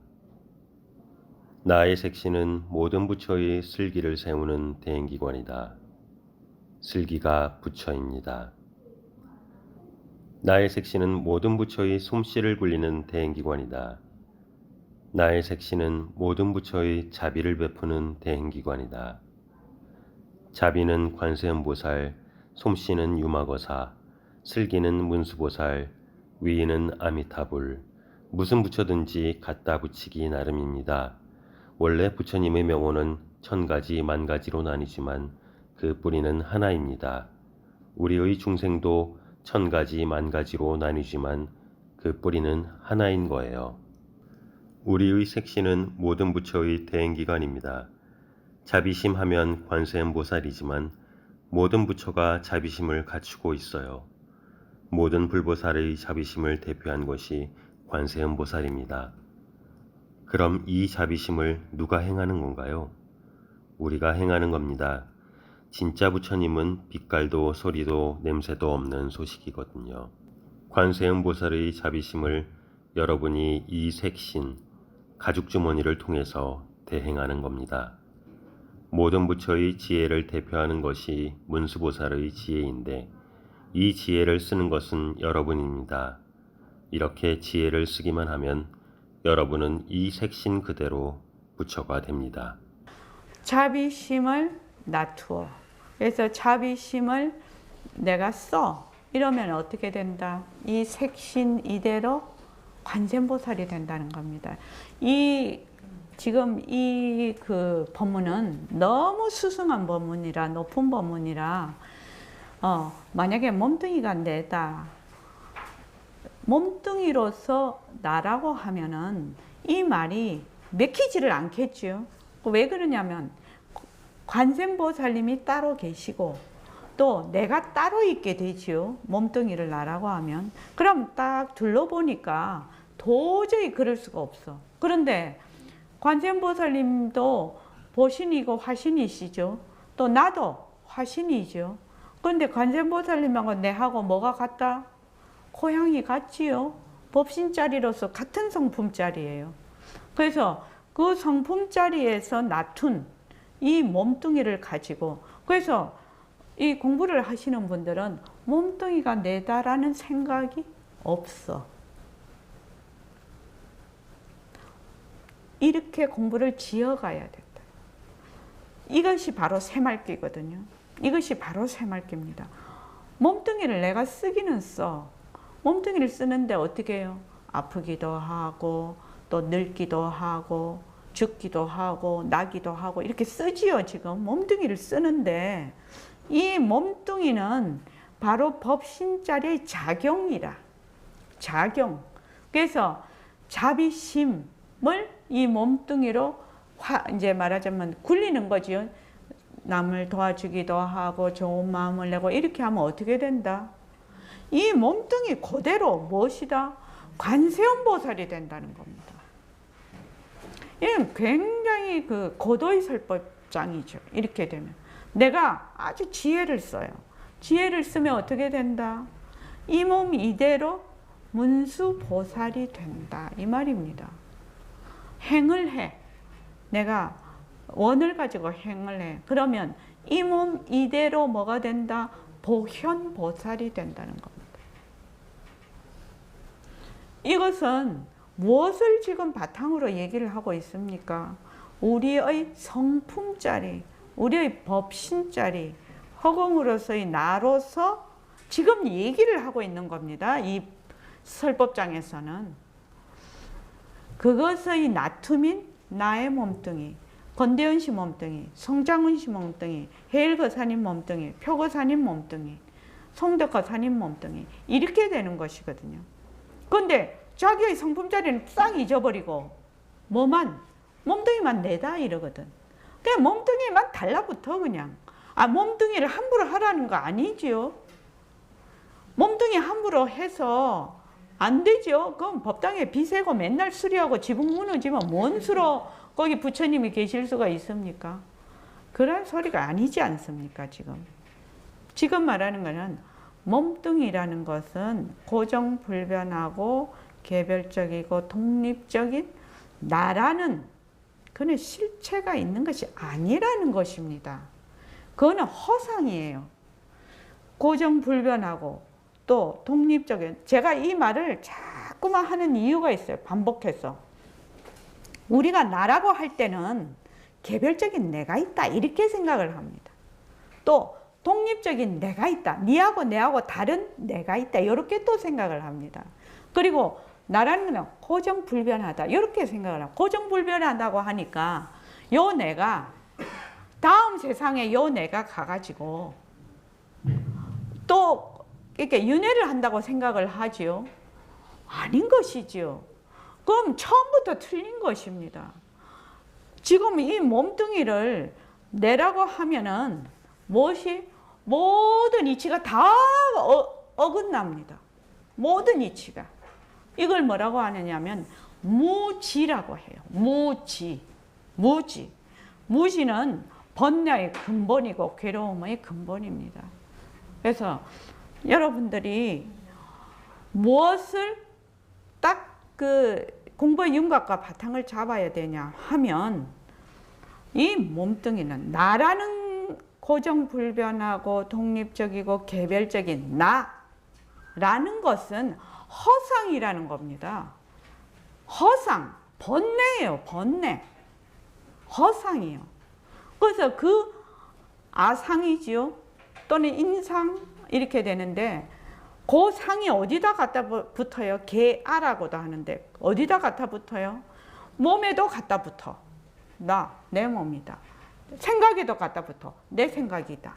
Speaker 1: 나의 색신은 모든 부처의 슬기를 세우는 대행기관이다. 슬기가 부처입니다. 나의 색신은 모든 부처의 솜씨를 굴리는 대행기관이다. 나의 색신은 모든 부처의 자비를 베푸는 대행기관이다. 자비는 관세음보살, 솜씨는 유마거사, 슬기는 문수보살, 위인은 아미타불, 무슨 부처든지 갖다 붙이기 나름입니다. 원래 부처님의 명호는 1000가지 만가지로 나뉘지만 그 뿌리는 하나입니다. 우리의 중생도 1000가지 만가지로 나뉘지만 그 뿌리는 하나인 거예요. 우리의 색신은 모든 부처의 대행기관입니다. 자비심 하면 관세음보살이지만 모든 부처가 자비심을 갖추고 있어요. 모든 불보살의 자비심을 대표한 것이 관세음보살입니다. 그럼 이 자비심을 누가 행하는 건가요? 우리가 행하는 겁니다. 진짜 부처님은 빛깔도 소리도 냄새도 없는 소식이거든요. 관세음보살의 자비심을 여러분이 이 색신, 가죽주머니를 통해서 대행하는 겁니다. 모든 부처의 지혜를 대표하는 것이 문수보살의 지혜인데 이 지혜를 쓰는 것은 여러분입니다. 이렇게 지혜를 쓰기만 하면 여러분은 이 색신 그대로 부처가 됩니다.
Speaker 2: 자비심을 낮추어. 그래서 자비심을 내가 써. 이러면 어떻게 된다? 이 색신 이대로 관세음보살이 된다는 겁니다. 지금 이 법문은 너무 수승한 법문이라, 높은 법문이라, 만약에 몸뚱이가 내다, 몸뚱이로서 나라고 하면은 이 말이 맥히지를 않겠죠. 왜 그러냐면 관세음보살님이 따로 계시고 또 내가 따로 있게 되지요. 몸뚱이를 나라고 하면. 그럼 딱 둘러보니까 도저히 그럴 수가 없어. 그런데 관세음보살님도 보신이고 화신이시죠. 또 나도 화신이죠. 그런데 관세음보살님하고 내하고 뭐가 같다? 고향이 같지요. 법신자리로서 같은 성품자리예요. 그래서 그 성품자리에서 나툰 이 몸뚱이를 가지고, 그래서 이 공부를 하시는 분들은 몸뚱이가 내다라는 생각이 없어. 이렇게 공부를 지어가야 된다. 이것이 바로 새말기거든요. 이것이 바로 새말기입니다. 몸뚱이를 내가 쓰기는 써. 몸뚱이를 쓰는데 어떻게 해요? 아프기도 하고 또 늙기도 하고 죽기도 하고 나기도 하고 이렇게 쓰지요. 지금 몸뚱이를 쓰는데 이 몸뚱이는 바로 법신자리의 작용이라. 작용. 그래서 자비심을 이 몸뚱이로 이제 말하자면 굴리는 거지요. 남을 도와주기도 하고 좋은 마음을 내고 이렇게 하면 어떻게 된다? 이 몸뚱이 그대로 무엇이다? 관세음보살이 된다는 겁니다. 이건 굉장히 그 고도의 설법장이죠. 이렇게 되면 내가 아주 지혜를 써요. 지혜를 쓰면 어떻게 된다? 이 몸 이대로 문수보살이 된다 이 말입니다. 행을 해. 내가 원을 가지고 행을 해. 그러면 이 몸 이대로 뭐가 된다? 보현보살이 된다는 겁니다. 이것은 무엇을 지금 바탕으로 얘기를 하고 있습니까? 우리의 성품자리, 우리의 법신자리, 허공으로서의 나로서 지금 얘기를 하고 있는 겁니다. 이 설법장에서는. 그것의 나툼인 나의 몸뚱이, 건대현 씨 몸뚱이, 송장훈 씨 몸뚱이, 해일거사님 몸뚱이, 표거사님 몸뚱이, 송덕거사님 몸뚱이 이렇게 되는 것이거든요. 그런데 자기의 성품자리는 싹 잊어버리고 뭐만 몸뚱이만 내다 이러거든. 그냥 몸뚱이만 달라붙어 그냥. 아 몸뚱이를 함부로 하라는 거 아니지요. 몸뚱이 함부로 해서 안 되죠. 그럼 법당에 비세고 맨날 수리하고 지붕 무너지면 뭔 수로 거기 부처님이 계실 수가 있습니까? 그런 소리가 아니지 않습니까 지금. 지금 말하는 거는 몸뚱이라는 것은 고정불변하고 개별적이고 독립적인 나라는 그는 실체가 있는 것이 아니라는 것입니다. 그거는 허상이에요. 고정불변하고 또 독립적인, 제가 이 말을 자꾸만 하는 이유가 있어요. 반복해서. 우리가 나라고 할 때는 개별적인 내가 있다 이렇게 생각을 합니다. 또 독립적인 내가 있다. 니하고 내하고 다른 내가 있다. 이렇게 또 생각을 합니다. 그리고 나라는 건 고정불변하다. 이렇게 생각을 합니다. 고정불변하다고 하니까 요 내가 다음 세상에 요 내가 가가지고 또 이렇게 윤회를 한다고 생각을 하지요. 아닌 것이지요. 그럼 처음부터 틀린 것입니다. 지금 이 몸뚱이를 내라고 하면은 무엇이? 모든 이치가 다 어긋납니다. 모든 이치가. 이걸 뭐라고 하느냐면 무지라고 해요. 무지. 무지. 무지는 번뇌의 근본이고 괴로움의 근본입니다. 그래서 여러분들이 무엇을 딱 그 공부의 윤곽과 바탕을 잡아야 되냐 하면 이 몸뚱이는 나라는 고정불변하고 독립적이고 개별적인 나라는 것은 허상이라는 겁니다. 허상, 번뇌예요. 번뇌. 허상이요. 그래서 그 아상이지요. 또는 인상 이렇게 되는데 그 상이 어디다 갖다 붙어요? 개아라고도 하는데 어디다 갖다 붙어요? 몸에도 갖다 붙어. 내 몸이다. 생각에도 갖다 붙어. 내 생각이다.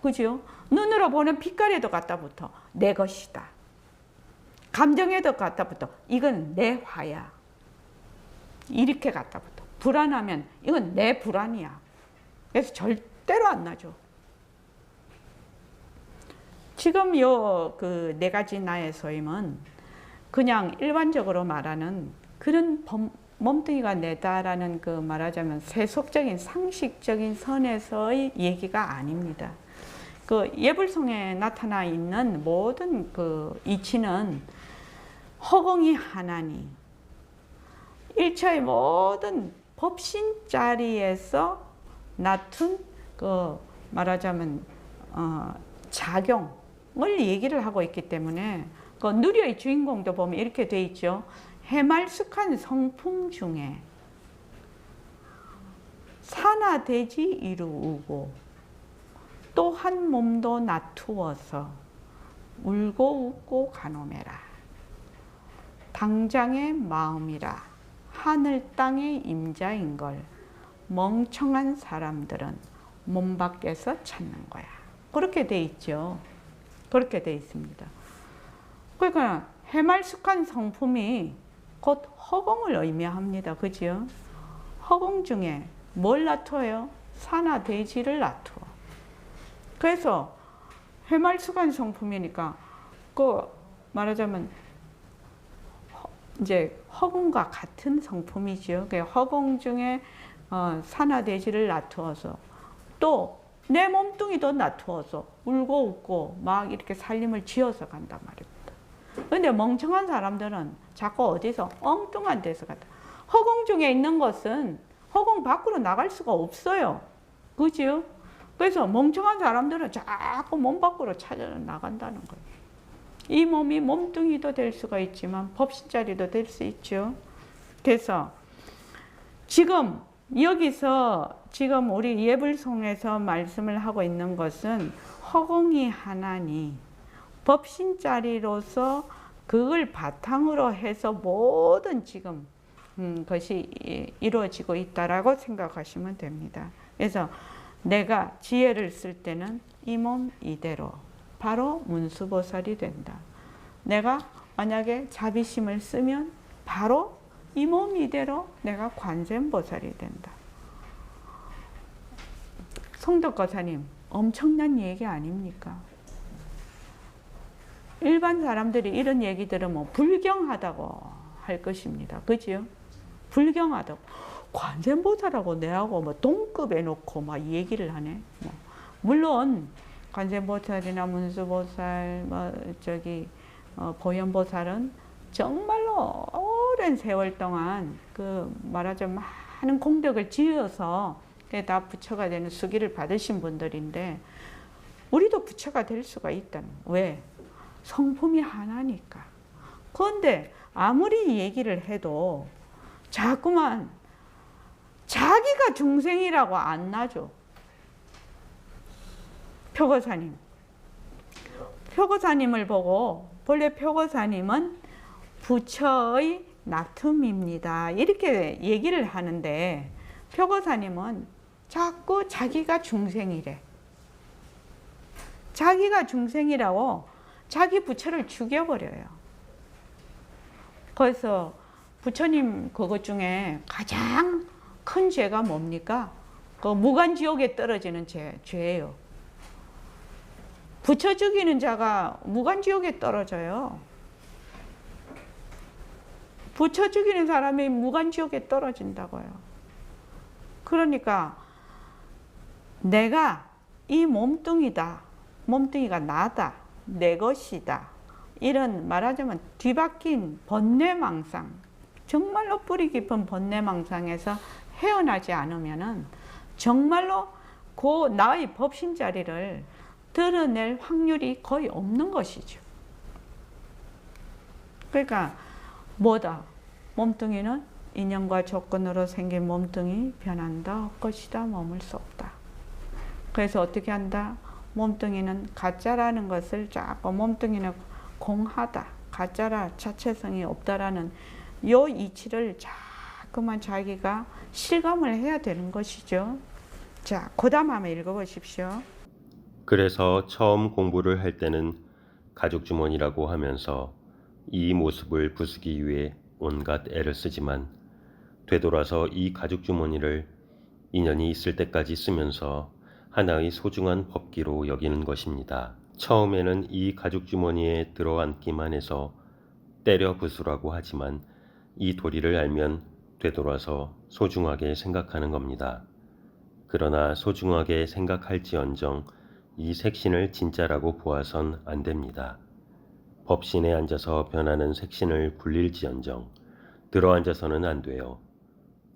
Speaker 2: 그죠? 눈으로 보는 빛깔에도 갖다 붙어. 내 것이다. 감정에도 갖다 붙어. 이건 내 화야. 이렇게 갖다 붙어. 불안하면 이건 내 불안이야. 그래서 절대로 안 나죠. 지금 요 그 네 가지 나의 소임은 그냥 일반적으로 말하는 그런 몸뚱이가 내다라는 그 말하자면 세속적인 상식적인 선에서의 얘기가 아닙니다. 그 예불송에 나타나 있는 모든 그 이치는 허공이 하나니 일처의 모든 법신 자리에서 나툰 그 말하자면 작용을 얘기를 하고 있기 때문에 그 누리의 주인공도 보면 이렇게 돼 있죠. 해말숙한 성품 중에 산화대지 이루고 또 한 몸도 나투어서 울고 웃고 가노매라. 당장의 마음이라 하늘 땅의 임자인걸 멍청한 사람들은 몸 밖에서 찾는 거야. 그렇게 돼 있죠. 그렇게 돼 있습니다. 그러니까 해말숙한 성품이 곧 허공을 의미합니다. 그죠? 허공 중에 뭘 나투어요? 산화대지를 나투어. 그래서 해말숙한 성품이니까 그 말하자면 이제 허공과 같은 성품이죠. 허공 중에 산화대지를 나투어서 또 내 몸뚱이도 나투어서 울고 웃고 막 이렇게 살림을 지어서 간단 말입니다. 그런데 멍청한 사람들은 자꾸 어디서 엉뚱한 데서 간다. 허공 중에 있는 것은 허공 밖으로 나갈 수가 없어요. 그죠? 그래서 멍청한 사람들은 자꾸 몸 밖으로 찾아 나간다는 거예요. 이 몸이 몸뚱이도 될 수가 있지만 법신자리도 될 수 있죠. 그래서 지금 여기서 지금 우리 예불송에서 말씀을 하고 있는 것은 허공이 하나니 법신자리로서 그걸 바탕으로 해서 모든 지금 것이 이루어지고 있다라고 생각하시면 됩니다. 그래서 내가 지혜를 쓸 때는 이 몸 이대로 바로 문수보살이 된다. 내가 만약에 자비심을 쓰면 바로 이 몸 이대로 내가 관세음보살이 된다. 송덕거사님, 엄청난 얘기 아닙니까? 일반 사람들이 이런 얘기 들으면 불경하다고 할 것입니다. 그지요? 불경하다고. 관세음보살하고 내하고 뭐 동급에 놓고 막 얘기를 하네. 물론 관세음보살이나 문수보살, 보현보살은 정말로 오랜 세월 동안 그 말하자면 많은 공덕을 지어서 다 부처가 되는 수기를 받으신 분들인데 우리도 부처가 될 수가 있다는 거예요. 왜? 성품이 하나니까. 그런데 아무리 얘기를 해도 자꾸만 자기가 중생이라고 안 나죠. 표거사님. 표거사님을 보고 본래 표거사님은 부처의 나툼입니다. 이렇게 얘기를 하는데 표거사님은 자꾸 자기가 중생이래. 자기가 중생이라고 자기 부처를 죽여버려요. 그래서 부처님 그것 중에 가장 큰 죄가 뭡니까? 그 무간지옥에 떨어지는 죄예요. 부처 죽이는 자가 무간지옥에 떨어져요. 부처 죽이는 사람이 무간지옥에 떨어진다고요. 그러니까 내가 이 몸뚱이다. 몸뚱이가 나다. 내 것이다. 이런 말하자면 뒤바뀐 번뇌망상, 정말로 뿌리 깊은 번뇌망상에서 헤어나지 않으면은 정말로 그 나의 법신자리를 드러낼 확률이 거의 없는 것이죠. 그러니까 뭐다? 몸뚱이는 인연과 조건으로 생긴 몸뚱이 변한다, 것이다, 머물 수 없다. 그래서 어떻게 한다? 몸뚱이는 가짜라는 것을 자꾸 몸뚱이는 공하다, 가짜라 자체성이 없다라는 요 이치를 자꾸만 자기가 실감을 해야 되는 것이죠. 자, 고담 한번 읽어보십시오.
Speaker 1: 그래서 처음 공부를 할 때는 가죽주머니라고 하면서 이 모습을 부수기 위해 온갖 애를 쓰지만 되돌아서 이 가죽 주머니를 인연이 있을 때까지 쓰면서 하나의 소중한 법기로 여기는 것입니다. 처음에는 이 가죽 주머니에 들어앉기만 해서 때려 부수라고 하지만 이 도리를 알면 되돌아서 소중하게 생각하는 겁니다. 그러나 소중하게 생각할지언정 이 색신을 진짜라고 보아선 안 됩니다. 법신에 앉아서 변하는 색신을 굴릴지언정 들어앉아서는 안 돼요.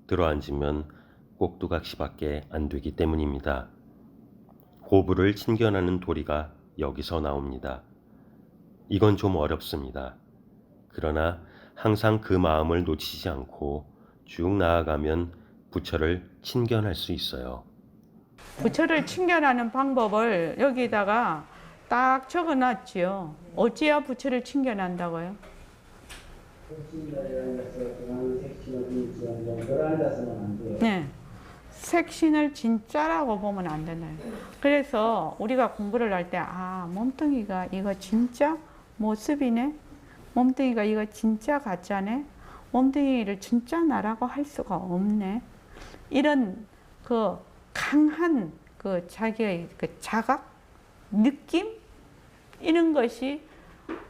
Speaker 1: 들어앉으면 꼭두각시밖에 안 되기 때문입니다. 고부를 친견하는 도리가 여기서 나옵니다. 이건 좀 어렵습니다. 그러나 항상 그 마음을 놓치지 않고 쭉 나아가면 부처를 친견할 수 있어요.
Speaker 2: 부처를 친견하는 방법을 여기다가 딱 적어놨지요. 어찌해야 부처를 친견한다고요? 네. 색신을 진짜라고 보면 안 되나요? 그래서 우리가 공부를 할 때, 아, 몸뚱이가 이거 진짜 모습이네? 몸뚱이가 이거 진짜 가짜네? 몸뚱이를 진짜 나라고 할 수가 없네? 이런 그 강한 그 자기의 그 자각, 느낌? 이런 것이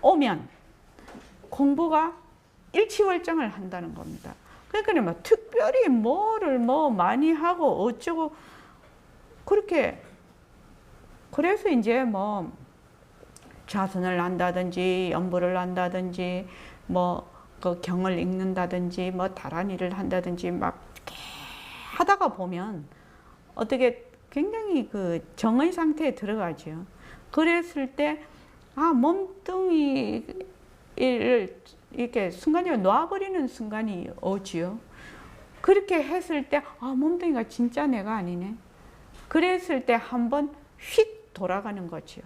Speaker 2: 오면 공부가 일치월장을 한다는 겁니다. 그러니까 뭐 특별히 뭐를 뭐 많이 하고 어쩌고 그렇게 그래서 이제 뭐 자선을 한다든지 연부를 한다든지 뭐 그 경을 읽는다든지 뭐 다란이를 한다든지 막 하다가 보면 어떻게 굉장히 그 정의 상태에 들어가죠. 그랬을 때 아 몸뚱이를 이렇게 순간적으로 놔버리는 순간이 오지요. 그렇게 했을 때 아 몸뚱이가 진짜 내가 아니네. 그랬을 때 한번 휙 돌아가는 거지요.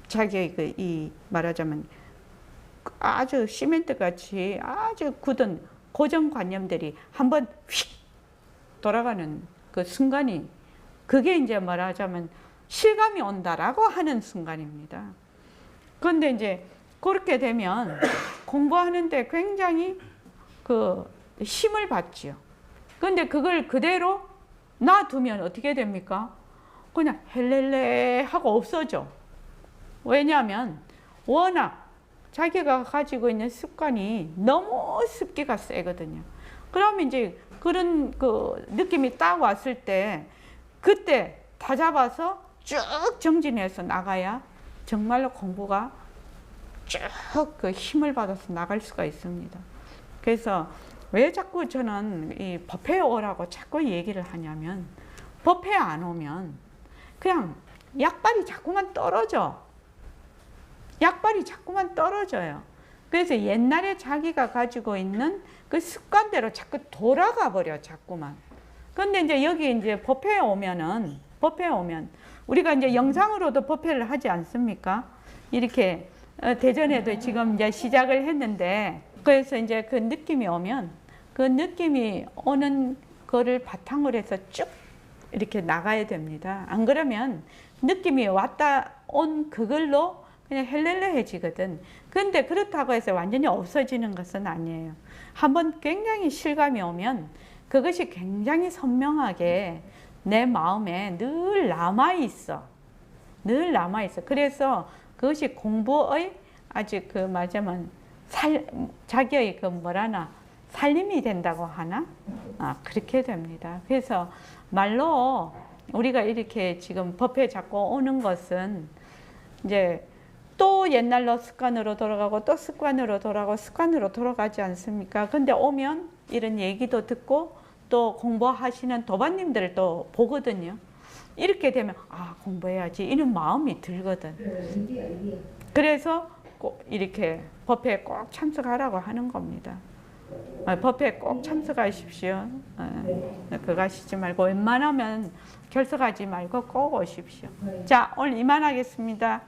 Speaker 2: 자기의 그 이 말하자면 아주 시멘트 같이 아주 굳은 고정관념들이 한번 휙 돌아가는 그 순간이 그게 이제 말하자면 실감이 온다라고 하는 순간입니다. 그런데 이제 그렇게 되면 공부하는데 굉장히 그 힘을 받지요. 그런데 그걸 그대로 놔두면 어떻게 됩니까? 그냥 헬렐레 하고 없어져. 왜냐하면 워낙 자기가 가지고 있는 습관이 너무 습기가 세거든요. 그러면 이제 그런 그 느낌이 딱 왔을 때 그때 다 잡아서 쭉 정진해서 나가야 정말로 공부가 쭉 그 힘을 받아서 나갈 수가 있습니다. 그래서 왜 자꾸 저는 이 법회에 오라고 자꾸 얘기를 하냐면 법회에 안 오면 그냥 약발이 자꾸만 떨어져. 약발이 자꾸만 떨어져요. 그래서 옛날에 자기가 가지고 있는 그 습관대로 자꾸 돌아가 버려, 자꾸만. 근데 이제 여기 이제 법회에 오면 우리가 이제 영상으로도 법회를 하지 않습니까? 이렇게 대전에도 지금 이제 시작을 했는데 그래서 이제 그 느낌이 오면 그 느낌이 오는 거를 바탕으로 해서 쭉 이렇게 나가야 됩니다. 안 그러면 느낌이 왔다 온 그걸로 그냥 헬렐레해지거든. 근데 그렇다고 해서 완전히 없어지는 것은 아니에요. 한번 굉장히 실감이 오면 그것이 굉장히 선명하게 내 마음에 늘 남아있어. 늘 남아있어. 그래서 그것이 공부의 아주 그 말하자면 자기의 그 뭐라나 살림이 된다고 하나? 아, 그렇게 됩니다. 그래서 말로 우리가 이렇게 지금 법회 잡고 오는 것은 이제 또 옛날로 습관으로 돌아가고 또 습관으로 돌아가지 않습니까? 근데 오면 이런 얘기도 듣고 또 공부하시는 도반님들을 또 보거든요. 이렇게 되면 아 공부해야지 이런 마음이 들거든. 그래서 꼭 이렇게 법회에 꼭 참석하라고 하는 겁니다. 법회에 꼭 참석하십시오. 그거 하시지 말고 웬만하면 결석하지 말고 꼭 오십시오. 자, 오늘 이만하겠습니다.